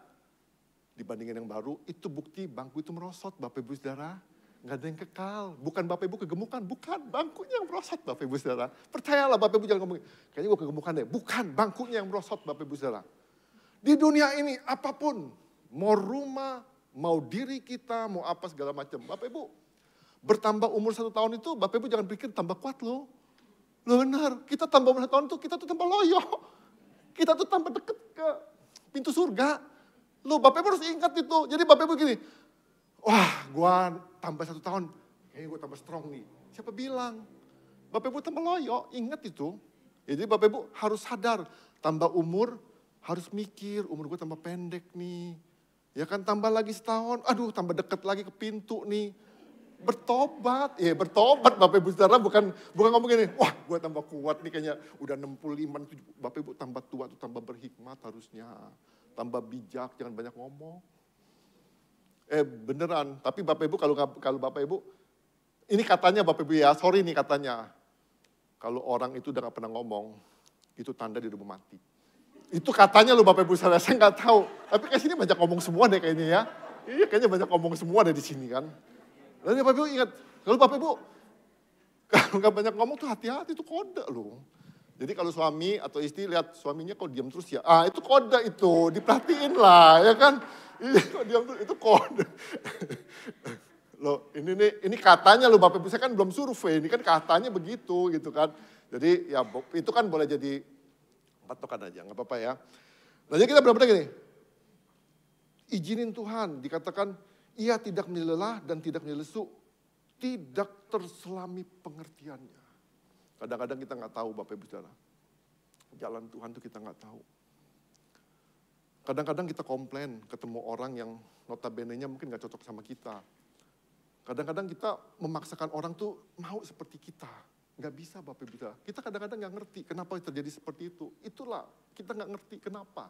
Speaker 3: Dibandingin yang baru, itu bukti bangku itu merosot, Bapak Ibu Saudara. Nggak ada yang kekal. Bukan Bapak Ibu kegemukan, bukan. Bangkunya yang merosot, Bapak Ibu Saudara. Percayalah Bapak Ibu jangan ngomong, kayaknya gue kegemukan deh. Bukan, bangkunya yang merosot, Bapak Ibu Saudara. Di dunia ini, apapun. Mau rumah, mau diri kita, mau apa segala macam. Bapak Ibu, bertambah umur 1 tahun itu, Bapak Ibu jangan pikir tambah kuat loh. Loh benar, kita tambah umur 1 tahun itu, kita tuh tambah loyo. Kita tuh tambah deket ke pintu surga. Loh Bapak Ibu harus ingat itu. Jadi Bapak Ibu gini, wah gua tambah 1 tahun, kayaknya gue tambah strong nih. Siapa bilang? Bapak Ibu tambah loyo, ingat itu. Jadi Bapak Ibu harus sadar, tambah umur harus mikir, umur gue tambah pendek nih. Ya kan tambah lagi setahun, aduh tambah deket lagi ke pintu nih. Bertobat, bertobat Bapak Ibu Saudara, bukan ngomong gini, wah gue tambah kuat nih kayaknya udah 65, 70. Bapak Ibu tambah tua tuh tambah berhikmat harusnya. Tambah bijak, jangan banyak ngomong. Beneran, tapi Bapak Ibu kalau Bapak Ibu Ini katanya Bapak Ibu ya, sorry nih katanya. Kalau orang itu udah gak pernah ngomong, itu tanda dia udah mau mati. Itu katanya loh Bapak Ibu saya nggak tahu. Tapi kayak sini banyak ngomong semua deh kayaknya ya. Iya kayaknya banyak ngomong semua deh di sini kan. Dan Bapak Ibu ingat, kalau Bapak Ibu kalau nggak banyak ngomong tuh hati-hati, itu kode loh. Jadi kalau suami atau istri lihat suaminya kok diam terus ya, itu kode itu, diperhatiin lah ya kan. Iya kok diam terus, itu kode. Loh ini katanya loh Bapak Ibu, saya kan belum survei, ini kan katanya begitu gitu kan. Jadi ya itu kan boleh jadi patokan aja, nggak apa-apa ya. Nah jadi kita benar-benar gini, izinin Tuhan, dikatakan ia tidak lelah dan tidak lesu, tidak terselami pengertiannya. Kadang-kadang kita nggak tahu Bapak Ibu Saudara, jalan Tuhan itu kita nggak tahu. Kadang-kadang kita komplain ketemu orang yang notabene-nya mungkin nggak cocok sama kita. Kadang-kadang kita memaksakan orang tuh mau seperti kita. Nggak bisa Bapak Ibu Saudara. Kita kadang-kadang nggak ngerti kenapa terjadi seperti itu. Itulah, kita nggak ngerti kenapa.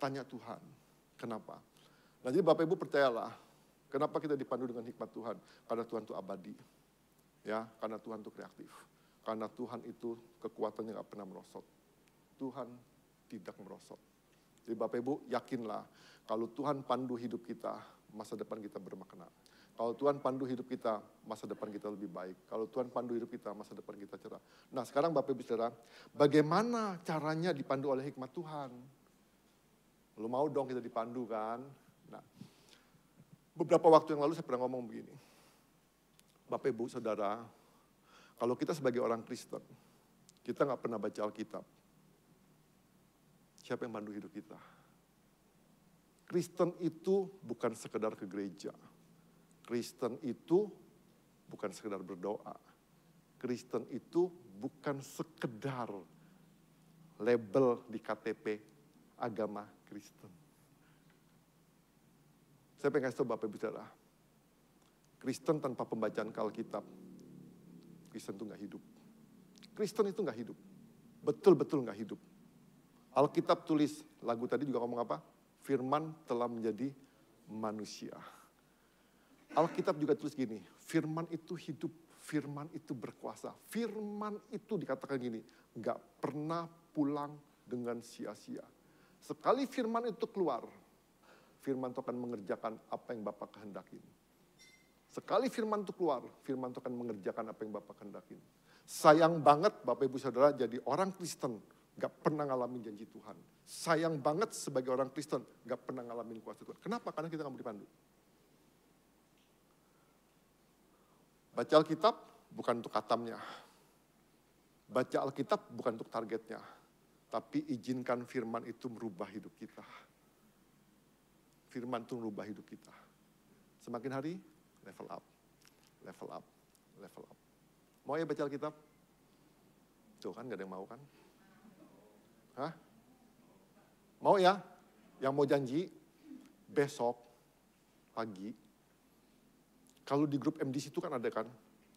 Speaker 3: Tanya Tuhan, kenapa. Nah jadi Bapak Ibu percayalah, kenapa kita dipandu dengan hikmat Tuhan? Karena Tuhan itu abadi. Ya, karena Tuhan itu kreatif. Karena Tuhan itu kekuatannya nggak pernah merosot. Tuhan tidak merosot. Jadi Bapak Ibu yakinlah, kalau Tuhan pandu hidup kita, masa depan kita bermakna. Kalau Tuhan pandu hidup kita, masa depan kita lebih baik. Kalau Tuhan pandu hidup kita, masa depan kita cerah. Nah sekarang Bapak Ibu Saudara, bagaimana caranya dipandu oleh hikmat Tuhan? Lu mau dong kita dipandu kan? Nah, beberapa waktu yang lalu saya pernah ngomong begini. Bapak Ibu Saudara, kalau kita sebagai orang Kristen, kita nggak pernah baca Alkitab. Siapa yang pandu hidup kita? Kristen itu bukan sekedar ke gereja. Kristen itu bukan sekedar berdoa. Kristen itu bukan sekedar label di KTP agama Kristen. Saya pengen kasih tahu Bapak Ibu Saudara, Kristen tanpa pembacaan Alkitab, Kristen itu nggak hidup. Kristen itu nggak hidup. Betul-betul nggak hidup. Alkitab tulis, lagu tadi juga ngomong apa? Firman telah menjadi manusia. Alkitab juga tulis gini, firman itu hidup, firman itu berkuasa. Firman itu dikatakan gini, nggak pernah pulang dengan sia-sia. Sekali firman itu keluar, firman itu akan mengerjakan apa yang Bapa kehendakin. Sekali firman itu keluar, firman itu akan mengerjakan apa yang Bapa kehendakin. Sayang banget Bapak Ibu Saudara jadi orang Kristen, gak pernah ngalamin janji Tuhan. Sayang banget sebagai orang Kristen, gak pernah ngalamin kuasa Tuhan. Kenapa? Karena kita gak mau dipandu. Baca Alkitab bukan untuk katamnya. Baca Alkitab bukan untuk targetnya. Tapi izinkan firman itu merubah hidup kita. Firman itu merubah hidup kita. Semakin hari, level up, level up, level up. Mau ya baca Alkitab? Tuh kan gak ada yang mau kan? Hah? Mau ya? Yang mau janji, besok pagi, kalau di grup MDC itu kan ada kan,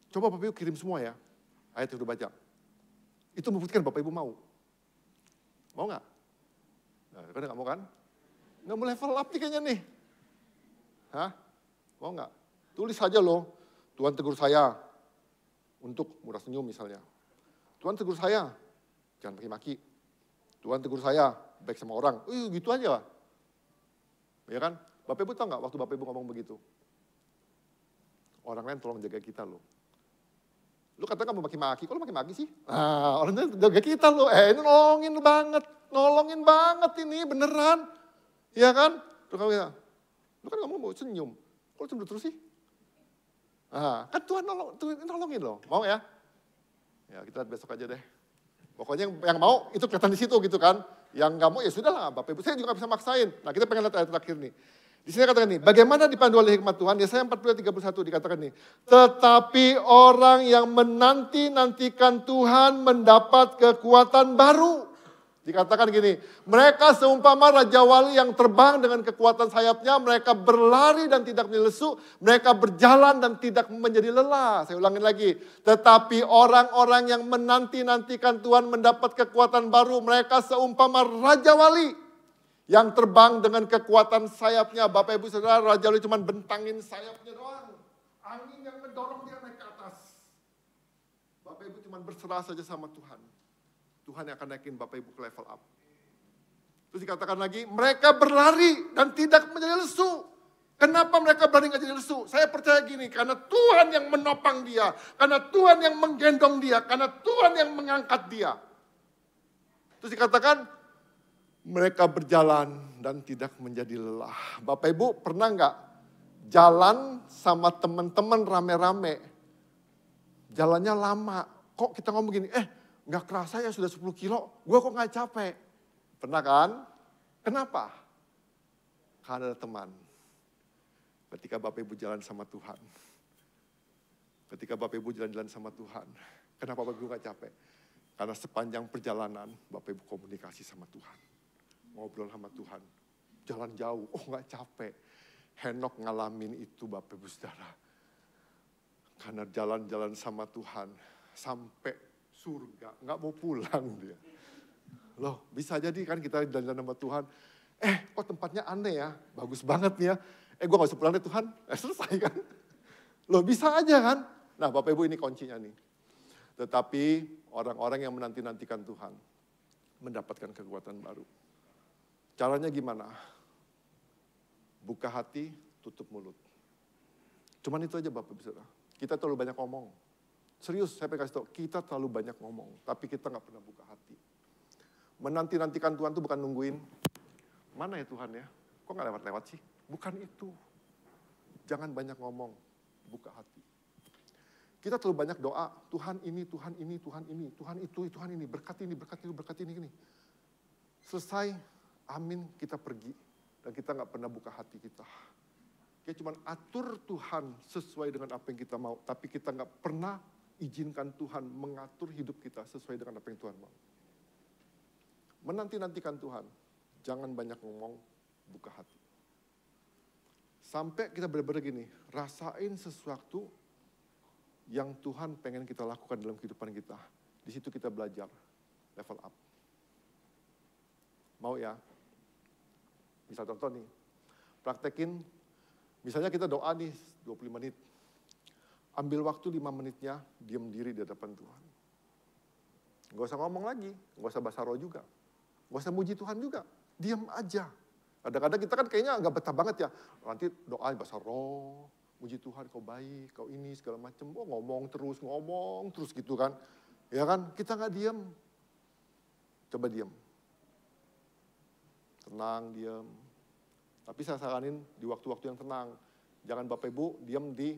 Speaker 3: coba Bapak Ibu kirim semua ya, ayat yang udah baca. Itu membuktikan Bapak Ibu mau. Mau gak? Nah, kan gak mau kan? Gak mau level up nih kayaknya nih. Hah? Mau gak? Tulis saja loh, Tuhan tegur saya untuk murah senyum misalnya. Tuhan tegur saya, jangan maki-maki. Tuhan tegur saya, baik sama orang. Gitu aja. Ya kan? Bapak Ibu tahu gak waktu Bapak Ibu ngomong begitu? Orang lain tolong jaga kita loh. Lu katakan mau maki-maki, kok lu maki-maki sih? Nah, orang lain jaga kita loh. Ini nolongin banget ini, beneran. Iya kan? Terus kamu bilang, lu kan ngomong mau senyum. Kok lu cemburu terus sih? Nah, kan Tuhan nolongin loh. Mau ya? Ya kita lihat besok aja deh. Pokoknya yang mau itu kelihatan di situ gitu kan. Yang nggak mau ya sudahlah Bapak Ibu. Saya juga nggak bisa maksain. Nah kita pengen lihat ayat terakhir nih. Di sini katakan nih, bagaimana dipandu oleh hikmat Tuhan? Yesaya 40:31 dikatakan nih. Tetapi orang yang menanti-nantikan Tuhan mendapat kekuatan baru. Dikatakan gini, mereka seumpama Raja Wali yang terbang dengan kekuatan sayapnya, mereka berlari dan tidak lesu, mereka berjalan dan tidak menjadi lelah. Saya ulangin lagi, tetapi orang-orang yang menanti-nantikan Tuhan mendapat kekuatan baru, mereka seumpama Raja Wali yang terbang dengan kekuatan sayapnya. Bapak Ibu Saudara, Raja Wali cuma bentangin sayapnya doang. Angin yang mendorong dia naik ke atas. cuma berserah saja sama Tuhan, Tuhan yang akan naikin Bapak Ibu ke level up. Terus dikatakan lagi, mereka berlari dan tidak menjadi lesu. Kenapa mereka berlari tidak jadi lesu? Saya percaya gini, karena Tuhan yang menopang dia, karena Tuhan yang menggendong dia, karena Tuhan yang mengangkat dia. Terus dikatakan, mereka berjalan dan tidak menjadi lelah. Bapak Ibu pernah nggak jalan sama teman-teman rame-rame? Jalannya lama. Kok kita ngomong gini, nggak kerasa ya sudah 10 kilo, gue kok nggak capek. Pernah kan? Kenapa? Karena ada teman. Ketika Bapak Ibu jalan sama Tuhan. Ketika Bapak Ibu jalan-jalan sama Tuhan. Kenapa Bapak Ibu gak capek? Karena sepanjang perjalanan Bapak Ibu komunikasi sama Tuhan. Ngobrol sama Tuhan. Jalan jauh, gak capek. Henok ngalamin itu Bapak Ibu Saudara. Karena jalan-jalan sama Tuhan. Sampai surga, gak mau pulang dia. Loh, bisa jadi kan kita jalan sama Tuhan. Kok tempatnya aneh ya, bagus banget nih ya. Gue gak usah pulang deh Tuhan, selesai kan. Loh bisa aja kan. Nah Bapak Ibu ini kuncinya nih. Tetapi orang-orang yang menanti-nantikan Tuhan, mendapatkan kekuatan baru. Caranya gimana? Buka hati, tutup mulut. Cuman itu aja Bapak Ibu Saudara. Kita terlalu banyak ngomong. Serius, saya pengen kasih tau, kita terlalu banyak ngomong, tapi kita gak pernah buka hati. Menanti-nantikan Tuhan itu bukan nungguin, mana ya Tuhan ya? Kok gak lewat-lewat sih? Bukan itu. Jangan banyak ngomong, buka hati. Kita terlalu banyak doa, Tuhan ini, Tuhan ini, Tuhan ini, Tuhan itu, Tuhan ini, berkat ini, berkat itu, berkat ini. Selesai, amin, kita pergi. Dan kita gak pernah buka hati kita. Kita cuma atur Tuhan sesuai dengan apa yang kita mau, tapi kita gak pernah izinkan Tuhan mengatur hidup kita sesuai dengan apa yang Tuhan mau. Menanti-nantikan Tuhan, jangan banyak ngomong, buka hati. Sampai kita benar-benar gini, rasain sesuatu yang Tuhan pengen kita lakukan dalam kehidupan kita. Di situ kita belajar, level up. Mau ya? Bisa contoh nih, praktekin, misalnya kita doa nih 20 menit. Ambil waktu 5 menitnya, diam diri di hadapan Tuhan. Gak usah ngomong lagi, gak usah bahasa roh juga. Gak usah muji Tuhan juga, diam aja. Kadang-kadang kita kan kayaknya gak betah banget ya. Nanti doa bahasa roh, muji Tuhan kau baik, kau ini segala macam. Ngomong terus gitu kan. Ya kan, kita gak diam. Coba diam. Tenang, diam. Tapi saya saranin di waktu-waktu yang tenang. Jangan Bapak Ibu diam di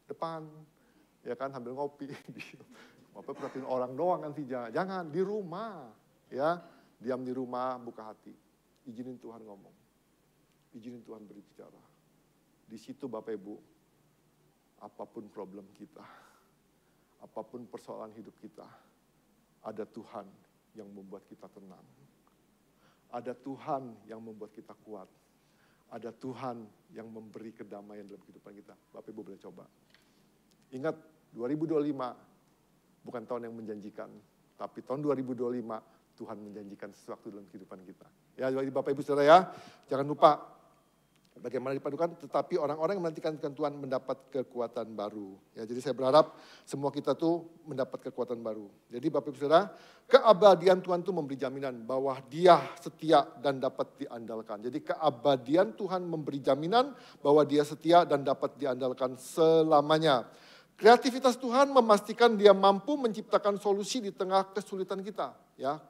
Speaker 3: depan. Ya kan, sambil ngopi. Bapak perhatiin orang doang nanti. Jangan, di rumah. Ya. Diam di rumah, buka hati. Izinin Tuhan ngomong. Izinin Tuhan berbicara. Di situ Bapak Ibu, apapun problem kita, apapun persoalan hidup kita, ada Tuhan yang membuat kita tenang. Ada Tuhan yang membuat kita kuat. Ada Tuhan yang memberi kedamaian dalam kehidupan kita. Bapak Ibu boleh coba. Ingat, 2025 bukan tahun yang menjanjikan, tapi tahun 2025 Tuhan menjanjikan sesuatu dalam kehidupan kita. Ya, jadi Bapak Ibu Saudara ya, jangan lupa bagaimana dipadukan, tetapi orang-orang yang menantikan Tuhan mendapat kekuatan baru. Ya, jadi saya berharap semua kita tuh mendapat kekuatan baru. Jadi Bapak Ibu Saudara, keabadian Tuhan tuh memberi jaminan bahwa Dia setia dan dapat diandalkan. Jadi keabadian Tuhan memberi jaminan bahwa Dia setia dan dapat diandalkan selamanya. Kreativitas Tuhan memastikan Dia mampu menciptakan solusi di tengah kesulitan kita. Ya.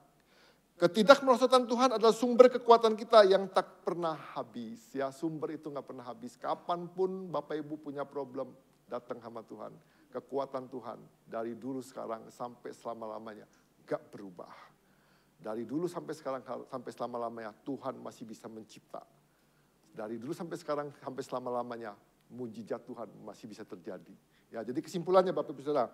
Speaker 3: Ketidakmerosotan Tuhan adalah sumber kekuatan kita yang tak pernah habis. Ya, sumber itu gak pernah habis. Kapanpun Bapak Ibu punya problem, datang sama Tuhan. Kekuatan Tuhan dari dulu sekarang sampai selama-lamanya gak berubah. Dari dulu sampai sekarang sampai selama-lamanya Tuhan masih bisa mencipta. Dari dulu sampai sekarang sampai selama-lamanya mujizat Tuhan masih bisa terjadi. Ya, jadi kesimpulannya Bapak Ibu Saudara,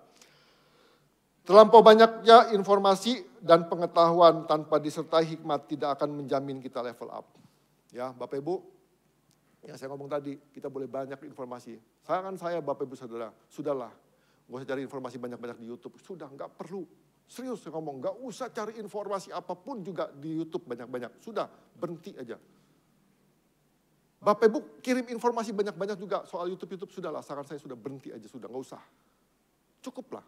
Speaker 3: terlampau banyaknya informasi dan pengetahuan tanpa disertai hikmat tidak akan menjamin kita level up. Ya, Bapak Ibu, ya saya ngomong tadi, kita boleh banyak informasi. Saran saya Bapak Ibu Saudara, sudahlah. Gak usah cari informasi banyak-banyak di YouTube. Sudah, gak perlu. Serius saya ngomong, gak usah cari informasi apapun juga di YouTube banyak-banyak. Sudah, berhenti aja. Bapak Ibu kirim informasi banyak-banyak juga soal YouTube, sudahlah. Saran saya sudah berhenti aja, sudah, gak usah. Cukuplah.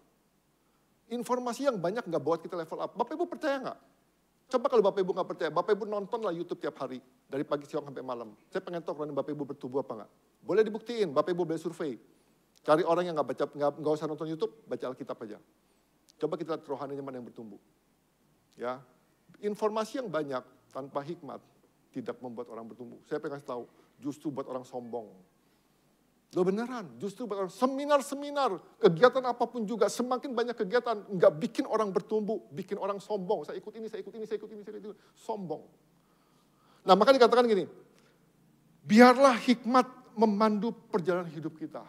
Speaker 3: Informasi yang banyak nggak buat kita level up. Bapak Ibu percaya nggak? Coba kalau Bapak Ibu nggak percaya, Bapak Ibu nontonlah YouTube tiap hari. Dari pagi siang sampai malam. Saya pengen tahu kalau Bapak Ibu bertumbuh apa nggak. Boleh dibuktiin, Bapak Ibu boleh survei. Cari orang yang nggak usah nonton YouTube, baca Alkitab aja. Coba kita lihat rohaninya mana yang bertumbuh. Ya, informasi yang banyak tanpa hikmat tidak membuat orang bertumbuh. Saya pengen kasih tahu, justru buat orang sombong. Loh beneran, justru buat orang seminar-seminar, kegiatan apapun juga, semakin banyak kegiatan, nggak bikin orang bertumbuh, bikin orang sombong. Saya ikut ini, saya ikut ini, saya ikut ini, saya ikut ini. Sombong. Nah maka dikatakan gini, biarlah hikmat memandu perjalanan hidup kita.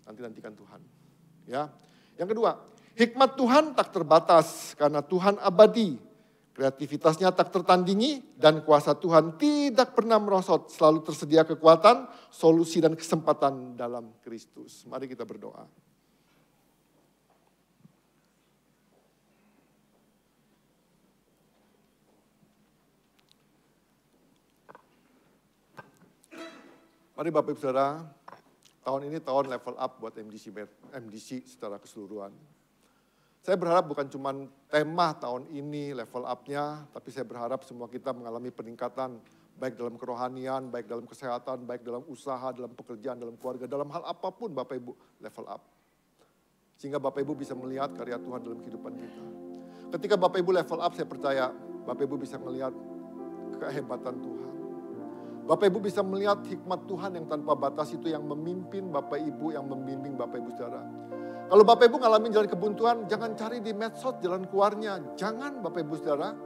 Speaker 3: Nanti-nantikan Tuhan. Ya. Yang kedua, hikmat Tuhan tak terbatas karena Tuhan abadi. Kreativitasnya tak tertandingi dan kuasa Tuhan tidak pernah merosot. Selalu tersedia kekuatan, solusi dan kesempatan dalam Kristus. Mari kita berdoa. Mari Bapak Ibu Saudara, tahun ini tahun level up buat MDC secara keseluruhan. Saya berharap bukan cuma tema tahun ini level up-nya, tapi saya berharap semua kita mengalami peningkatan, baik dalam kerohanian, baik dalam kesehatan, baik dalam usaha, dalam pekerjaan, dalam keluarga, dalam hal apapun Bapak Ibu level up. Sehingga Bapak Ibu bisa melihat karya Tuhan dalam kehidupan kita. Ketika Bapak Ibu level up, saya percaya Bapak Ibu bisa melihat kehebatan Tuhan. Bapak Ibu bisa melihat hikmat Tuhan yang tanpa batas itu yang memimpin Bapak Ibu, yang membimbing Bapak Ibu Saudara. Kalau Bapak Ibu ngalamin jalan kebuntuan, jangan cari di medsos jalan keluarnya. Jangan Bapak Ibu Saudara.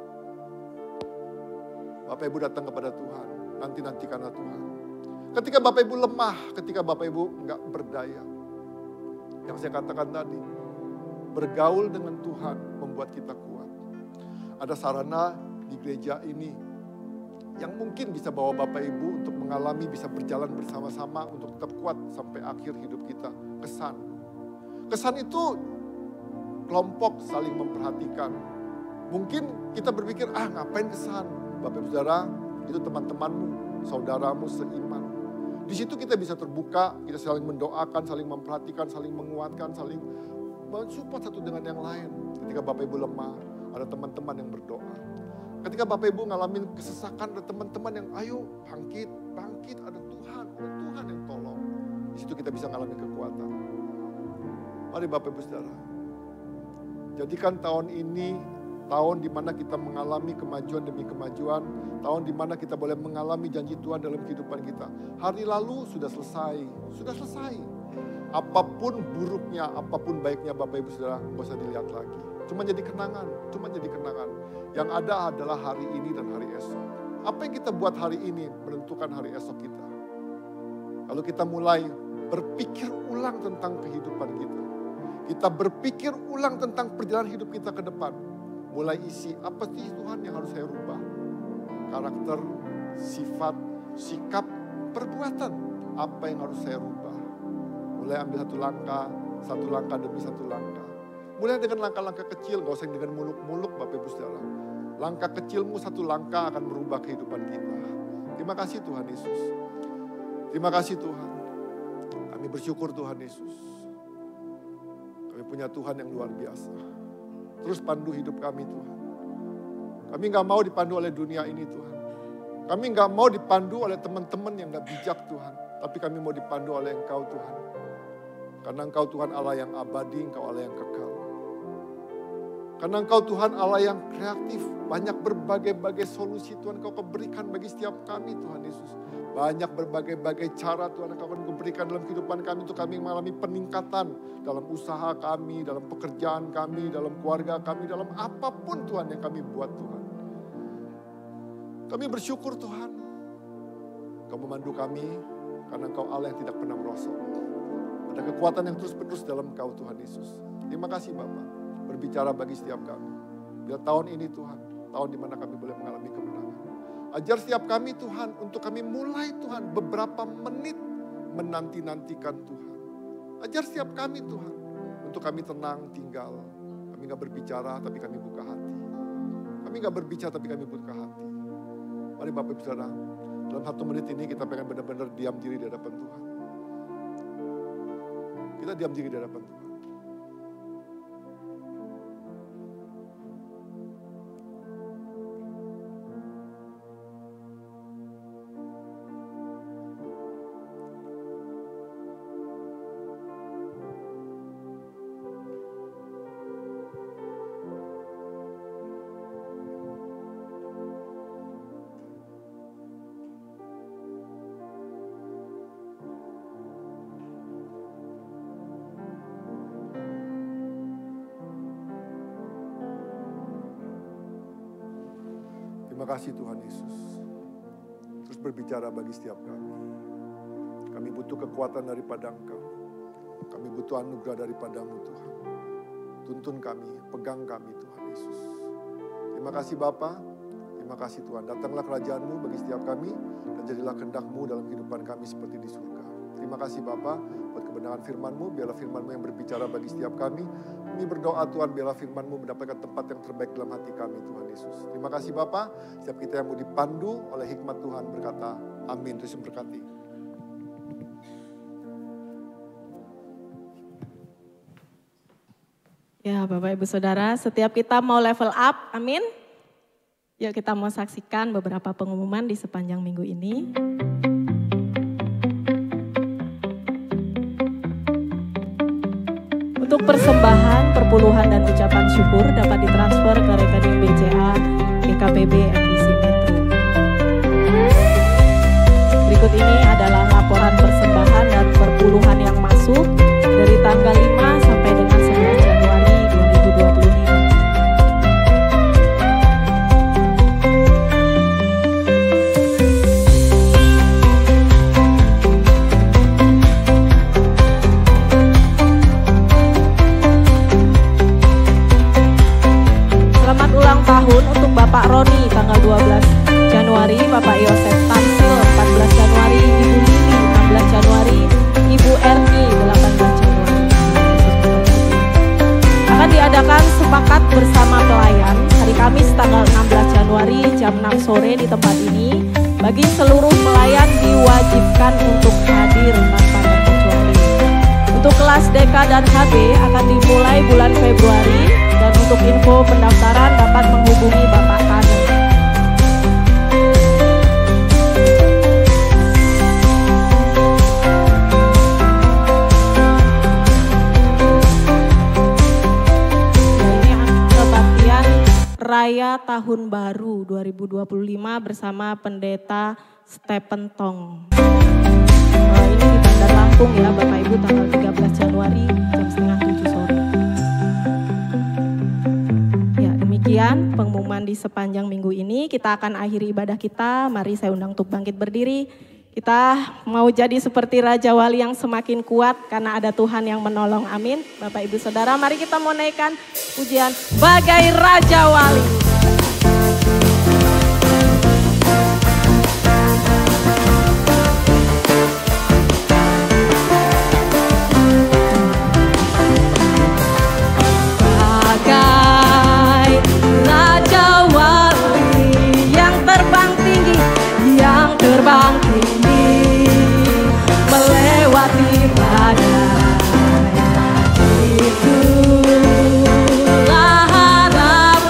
Speaker 3: Bapak Ibu datang kepada Tuhan. Nanti-nantikanlah Tuhan. Ketika Bapak Ibu lemah, ketika Bapak Ibu enggak berdaya. Yang saya katakan tadi, bergaul dengan Tuhan membuat kita kuat. Ada sarana di gereja ini yang mungkin bisa bawa Bapak Ibu untuk mengalami, bisa berjalan bersama-sama untuk tetap kuat sampai akhir hidup kita. Kesan. Kesan itu kelompok saling memperhatikan. Mungkin kita berpikir, ngapain kesan? Bapak Ibu Saudara, itu teman-temanmu, saudaramu seiman. Di situ kita bisa terbuka, kita saling mendoakan, saling memperhatikan, saling menguatkan, saling mensupport satu dengan yang lain. Ketika Bapak Ibu lemah, ada teman-teman yang berdoa. Ketika Bapak Ibu ngalamin kesesakan, ada teman-teman yang ayo bangkit, ada Tuhan yang tolong. Di situ kita bisa ngalamin kekuatan. Mari Bapak Ibu Saudara, jadikan tahun ini tahun di mana kita mengalami kemajuan demi kemajuan, tahun di mana kita boleh mengalami janji Tuhan dalam kehidupan kita. Hari lalu sudah selesai. Apapun buruknya, apapun baiknya Bapak Ibu Saudara, nggak usah dilihat lagi. Cuma jadi kenangan. Yang ada adalah hari ini dan hari esok. Apa yang kita buat hari ini menentukan hari esok kita. Kalau kita mulai berpikir ulang tentang kehidupan kita. Kita berpikir ulang tentang perjalanan hidup kita ke depan. Mulai isi, apa sih Tuhan yang harus saya rubah? Karakter, sifat, sikap, perbuatan. Apa yang harus saya rubah? Mulai ambil satu langkah demi satu langkah. Mulai dengan langkah-langkah kecil, gak usah dengan muluk-muluk Bapak Ibu Saudara. Langkah kecilmu satu langkah akan merubah kehidupan kita. Terima kasih Tuhan Yesus. Terima kasih Tuhan. Kami bersyukur Tuhan Yesus. Kami punya Tuhan yang luar biasa. Terus pandu hidup kami Tuhan. Kami gak mau dipandu oleh dunia ini Tuhan. Kami gak mau dipandu oleh teman-teman yang gak bijak Tuhan. Tapi kami mau dipandu oleh Engkau Tuhan. Karena Engkau Tuhan Allah yang abadi, Engkau Allah yang kekal. Karena Engkau Tuhan Allah yang kreatif. Banyak berbagai-bagai solusi Tuhan Engkau berikan bagi setiap kami Tuhan Yesus. Banyak berbagai-bagai cara Tuhan Engkau akan berikan dalam kehidupan kami untuk kami mengalami peningkatan dalam usaha kami, dalam pekerjaan kami, dalam keluarga kami, dalam apapun Tuhan yang kami buat Tuhan. Kami bersyukur Tuhan. Engkau memandu kami karena Engkau Allah yang tidak pernah merosot. Ada kekuatan yang terus-menerus dalam Engkau Tuhan Yesus. Terima kasih Bapak. Berbicara bagi setiap kami. Biar tahun ini Tuhan, tahun di mana kami boleh mengalami kemenangan. Ajar setiap kami Tuhan, untuk kami mulai Tuhan beberapa menit menanti-nantikan Tuhan. Ajar setiap kami Tuhan, untuk kami tenang tinggal. Kami gak berbicara tapi kami buka hati. Kami gak berbicara tapi kami buka hati. Mari Bapak Ibu Saudara, dalam 1 menit ini kita pengen benar-benar diam diri di hadapan Tuhan. Kita diam diri di hadapan Tuhan. Terima kasih Tuhan Yesus. Terus berbicara bagi setiap kami. Kami butuh kekuatan daripada Engkau. Kami butuh anugerah daripada-Mu Tuhan. Tuntun kami, pegang kami Tuhan Yesus. Terima kasih Bapa, terima kasih Tuhan. Datanglah kerajaan-Mu bagi setiap kami dan jadilah kehendak-Mu dalam kehidupan kami seperti di surga. Terima kasih Bapa buat kebenaran firman-Mu, biarlah firman-Mu yang berbicara bagi setiap kami. Kami berdoa Tuhan, biarlah firman-Mu mendapatkan tempat yang terbaik dalam hati kami Tuhan Yesus. Terima kasih Bapa, setiap kita yang mau dipandu oleh hikmat Tuhan berkata, amin. Tuhan berkati.
Speaker 1: Ya Bapak Ibu Saudara, setiap kita mau level up, amin. Yuk kita mau saksikan beberapa pengumuman di sepanjang minggu ini. Untuk persembahan, perpuluhan dan ucapan syukur dapat ditransfer ke rekening BCA GKPB MDC Metro. Berikut ini adalah laporan persembahan dan perpuluhan yang masuk dari tanggal 5 sampai dengan 11 Januari 2025. Selamat ulang tahun untuk Bapak Roni tanggal 12 Januari, Bapak Yosef Tansel 14 Januari, Ibu Lili 16 Januari, Ibu Erni 18 Januari. Akan diadakan sepakat bersama pelayan hari Kamis tanggal 16 Januari jam 6 sore di tempat ini. Bagi seluruh pelayan diwajibkan untuk hadir tanpa terkecuali. Untuk kelas DK dan HB akan dimulai bulan Februari dan untuk info pendaftaran dapat menghubungi Bapak Kanu. Raya Tahun Baru 2025 bersama Pendeta Stephen Tong. Ini di Bandar Lampung ya Bapak Ibu tanggal 13 Januari jam setengah 7 sore. Ya demikian pengumuman di sepanjang minggu ini. Kita akan akhiri ibadah kita. Mari saya undang untuk bangkit berdiri. Kita mau jadi seperti Raja Wali yang semakin kuat karena ada Tuhan yang menolong. Amin. Bapak Ibu Saudara, mari kita mau naikkan pujian bagai Raja Wali.
Speaker 2: Bagai Raja Wali yang terbang tinggi, yang terbang tinggi melewati badai, itulah harapan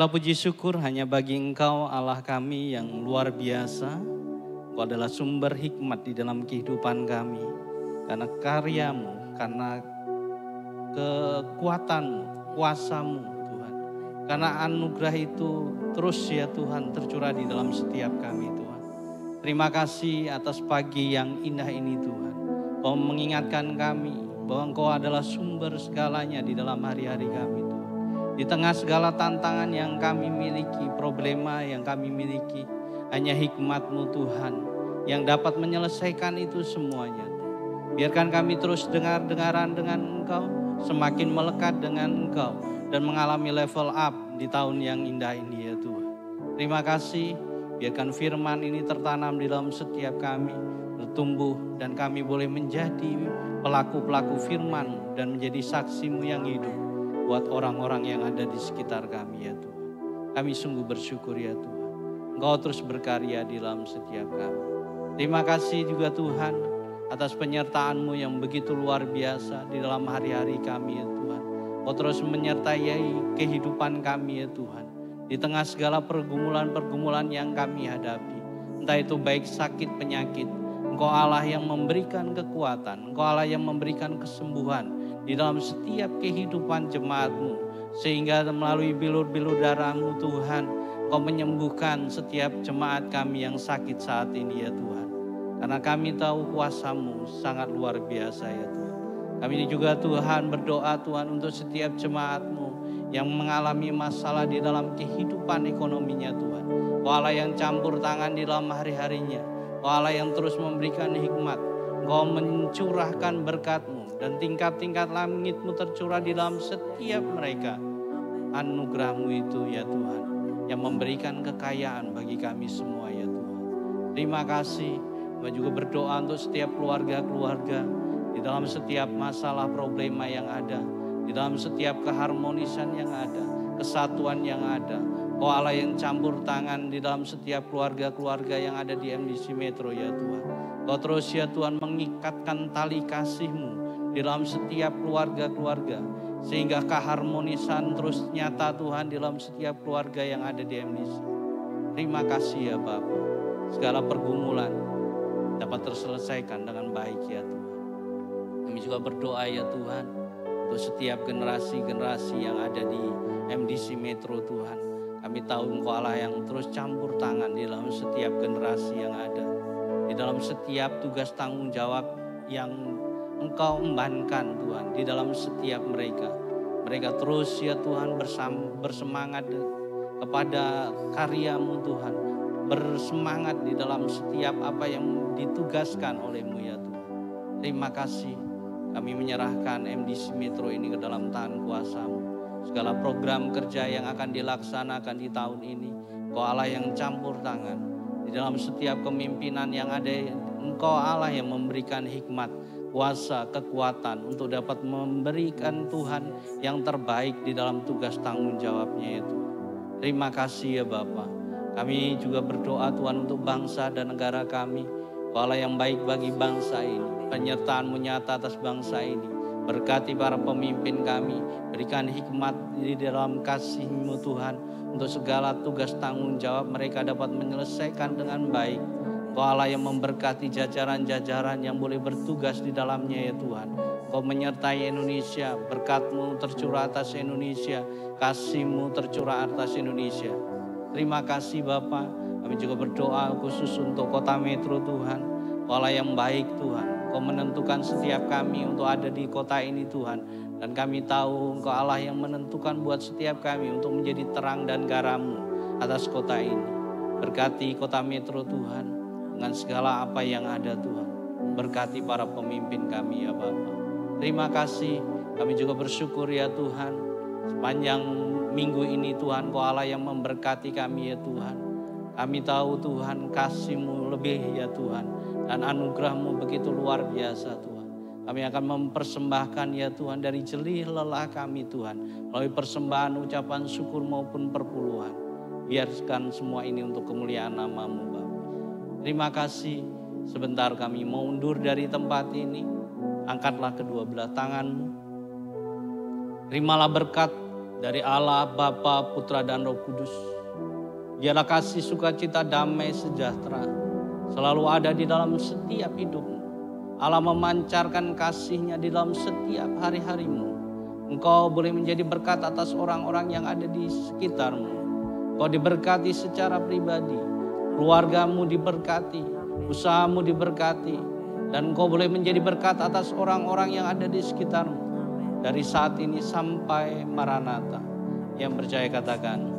Speaker 4: segala puji syukur hanya bagi Engkau Allah kami yang luar biasa. Engkau adalah sumber hikmat di dalam kehidupan kami. Karena karya-Mu, karena kekuatan-Mu, kuasa-Mu Tuhan. Karena anugerah itu terus ya Tuhan tercurah di dalam setiap kami Tuhan. Terima kasih atas pagi yang indah ini Tuhan. Kau mengingatkan kami bahwa Engkau adalah sumber segalanya di dalam hari-hari kami Tuhan. Di tengah segala tantangan yang kami miliki, problema yang kami miliki, hanya hikmat-Mu Tuhan yang dapat menyelesaikan itu semuanya. Biarkan kami terus dengar-dengaran dengan Engkau, semakin melekat dengan Engkau, dan mengalami level up di tahun yang indah ini ya Tuhan. Terima kasih, biarkan firman ini tertanam di dalam setiap kami, bertumbuh, dan kami boleh menjadi pelaku-pelaku firman dan menjadi saksi-Mu yang hidup buat orang-orang yang ada di sekitar kami ya Tuhan. Kami sungguh bersyukur ya Tuhan. Engkau terus berkarya di dalam setiap kami. Terima kasih juga Tuhan atas penyertaan-Mu yang begitu luar biasa di dalam hari-hari kami ya Tuhan. Engkau terus menyertai kehidupan kami ya Tuhan. Di tengah segala pergumulan-pergumulan yang kami hadapi. Entah itu baik sakit penyakit. Engkau Allah yang memberikan kekuatan. Engkau Allah yang memberikan kesembuhan di dalam setiap kehidupan jemaat-Mu. Sehingga melalui bilur-bilur darah-Mu Tuhan, Kau menyembuhkan setiap jemaat kami yang sakit saat ini ya Tuhan. Karena kami tahu kuasa-Mu sangat luar biasa ya Tuhan. Kami juga Tuhan berdoa Tuhan untuk setiap jemaat-Mu yang mengalami masalah di dalam kehidupan ekonominya Tuhan. Kau Allah yang campur tangan di dalam hari-harinya. Kau Allah yang terus memberikan hikmat. Kau mencurahkan berkat-Mu dan tingkat-tingkat langit-Mu tercurah di dalam setiap mereka. Anugerah-Mu itu ya Tuhan yang memberikan kekayaan bagi kami semua ya Tuhan. Terima kasih. Kami juga berdoa untuk setiap keluarga-keluarga di dalam setiap masalah problema yang ada, di dalam setiap keharmonisan yang ada, kesatuan yang ada. Kau Allah yang campur tangan di dalam setiap keluarga-keluarga yang ada di MDC Metro ya Tuhan. Kau terus ya Tuhan mengikatkan tali kasih-Mu di dalam setiap keluarga-keluarga. Sehingga keharmonisan terus nyata Tuhan di dalam setiap keluarga yang ada di MDC. Terima kasih ya Bapa. Segala pergumulan dapat terselesaikan dengan baik ya Tuhan. Kami juga berdoa ya Tuhan untuk setiap generasi-generasi yang ada di MDC Metro Tuhan. Kami tahu Engkau Allah yang terus campur tangan di dalam setiap generasi yang ada. Di dalam setiap tugas tanggung jawab yang Engkau embankan Tuhan di dalam setiap mereka. Mereka terus ya Tuhan bersemangat kepada karya-Mu Tuhan. Bersemangat di dalam setiap apa yang ditugaskan oleh-Mu ya Tuhan. Terima kasih. Kami menyerahkan MDC Metro ini ke dalam tangan kuasa-Mu. Segala program kerja yang akan dilaksanakan di tahun ini, Engkau Allah yang campur tangan. Di dalam setiap kepemimpinan yang ada, Engkau Allah yang memberikan hikmat, kuasa, kekuatan untuk dapat memberikan Tuhan yang terbaik di dalam tugas tanggung jawabnya itu. Terima kasih ya Bapa. Kami juga berdoa Tuhan untuk bangsa dan negara kami. Engkau Allah yang baik bagi bangsa ini. Penyertaan-Mu nyata atas bangsa ini. Berkati para pemimpin kami, berikan hikmat di dalam kasih-Mu Tuhan, untuk segala tugas tanggung jawab mereka dapat menyelesaikan dengan baik. Kau Allah yang memberkati jajaran-jajaran yang boleh bertugas di dalamnya ya Tuhan. Kau menyertai Indonesia, berkat-Mu tercurah atas Indonesia, kasih-Mu tercurah atas Indonesia. Terima kasih Bapa. Kami juga berdoa khusus untuk kota Metro Tuhan. Kau Allah yang baik Tuhan. Kau menentukan setiap kami untuk ada di kota ini Tuhan. Dan kami tahu Engkau Allah yang menentukan buat setiap kami untuk menjadi terang dan garam-Mu atas kota ini. Berkati kota Metro Tuhan dengan segala apa yang ada Tuhan. Berkati para pemimpin kami ya Bapa. Terima kasih. Kami juga bersyukur ya Tuhan. Sepanjang minggu ini Tuhan Engkau Allah yang memberkati kami ya Tuhan. Kami tahu Tuhan kasih-Mu lebih ya Tuhan. Dan anugerah-Mu begitu luar biasa Tuhan. Kami akan mempersembahkan ya Tuhan dari jelih lelah kami Tuhan. Melalui persembahan, ucapan syukur maupun perpuluhan. Biarkan semua ini untuk kemuliaan nama-Mu Bapa. Terima kasih. Sebentar kami mau undur dari tempat ini. Angkatlah kedua belah tangan-Mu. Terimalah berkat dari Allah, Bapa, Putra, dan Roh Kudus. Biarlah kasih, sukacita, damai, sejahtera selalu ada di dalam setiap hidupmu. Allah memancarkan kasih-Nya di dalam setiap hari-harimu. Engkau boleh menjadi berkat atas orang-orang yang ada di sekitarmu. Engkau diberkati secara pribadi, keluargamu diberkati, usahamu diberkati, dan engkau boleh menjadi berkat atas orang-orang yang ada di sekitarmu. Dari saat ini sampai Maranatha. Yang percaya katakan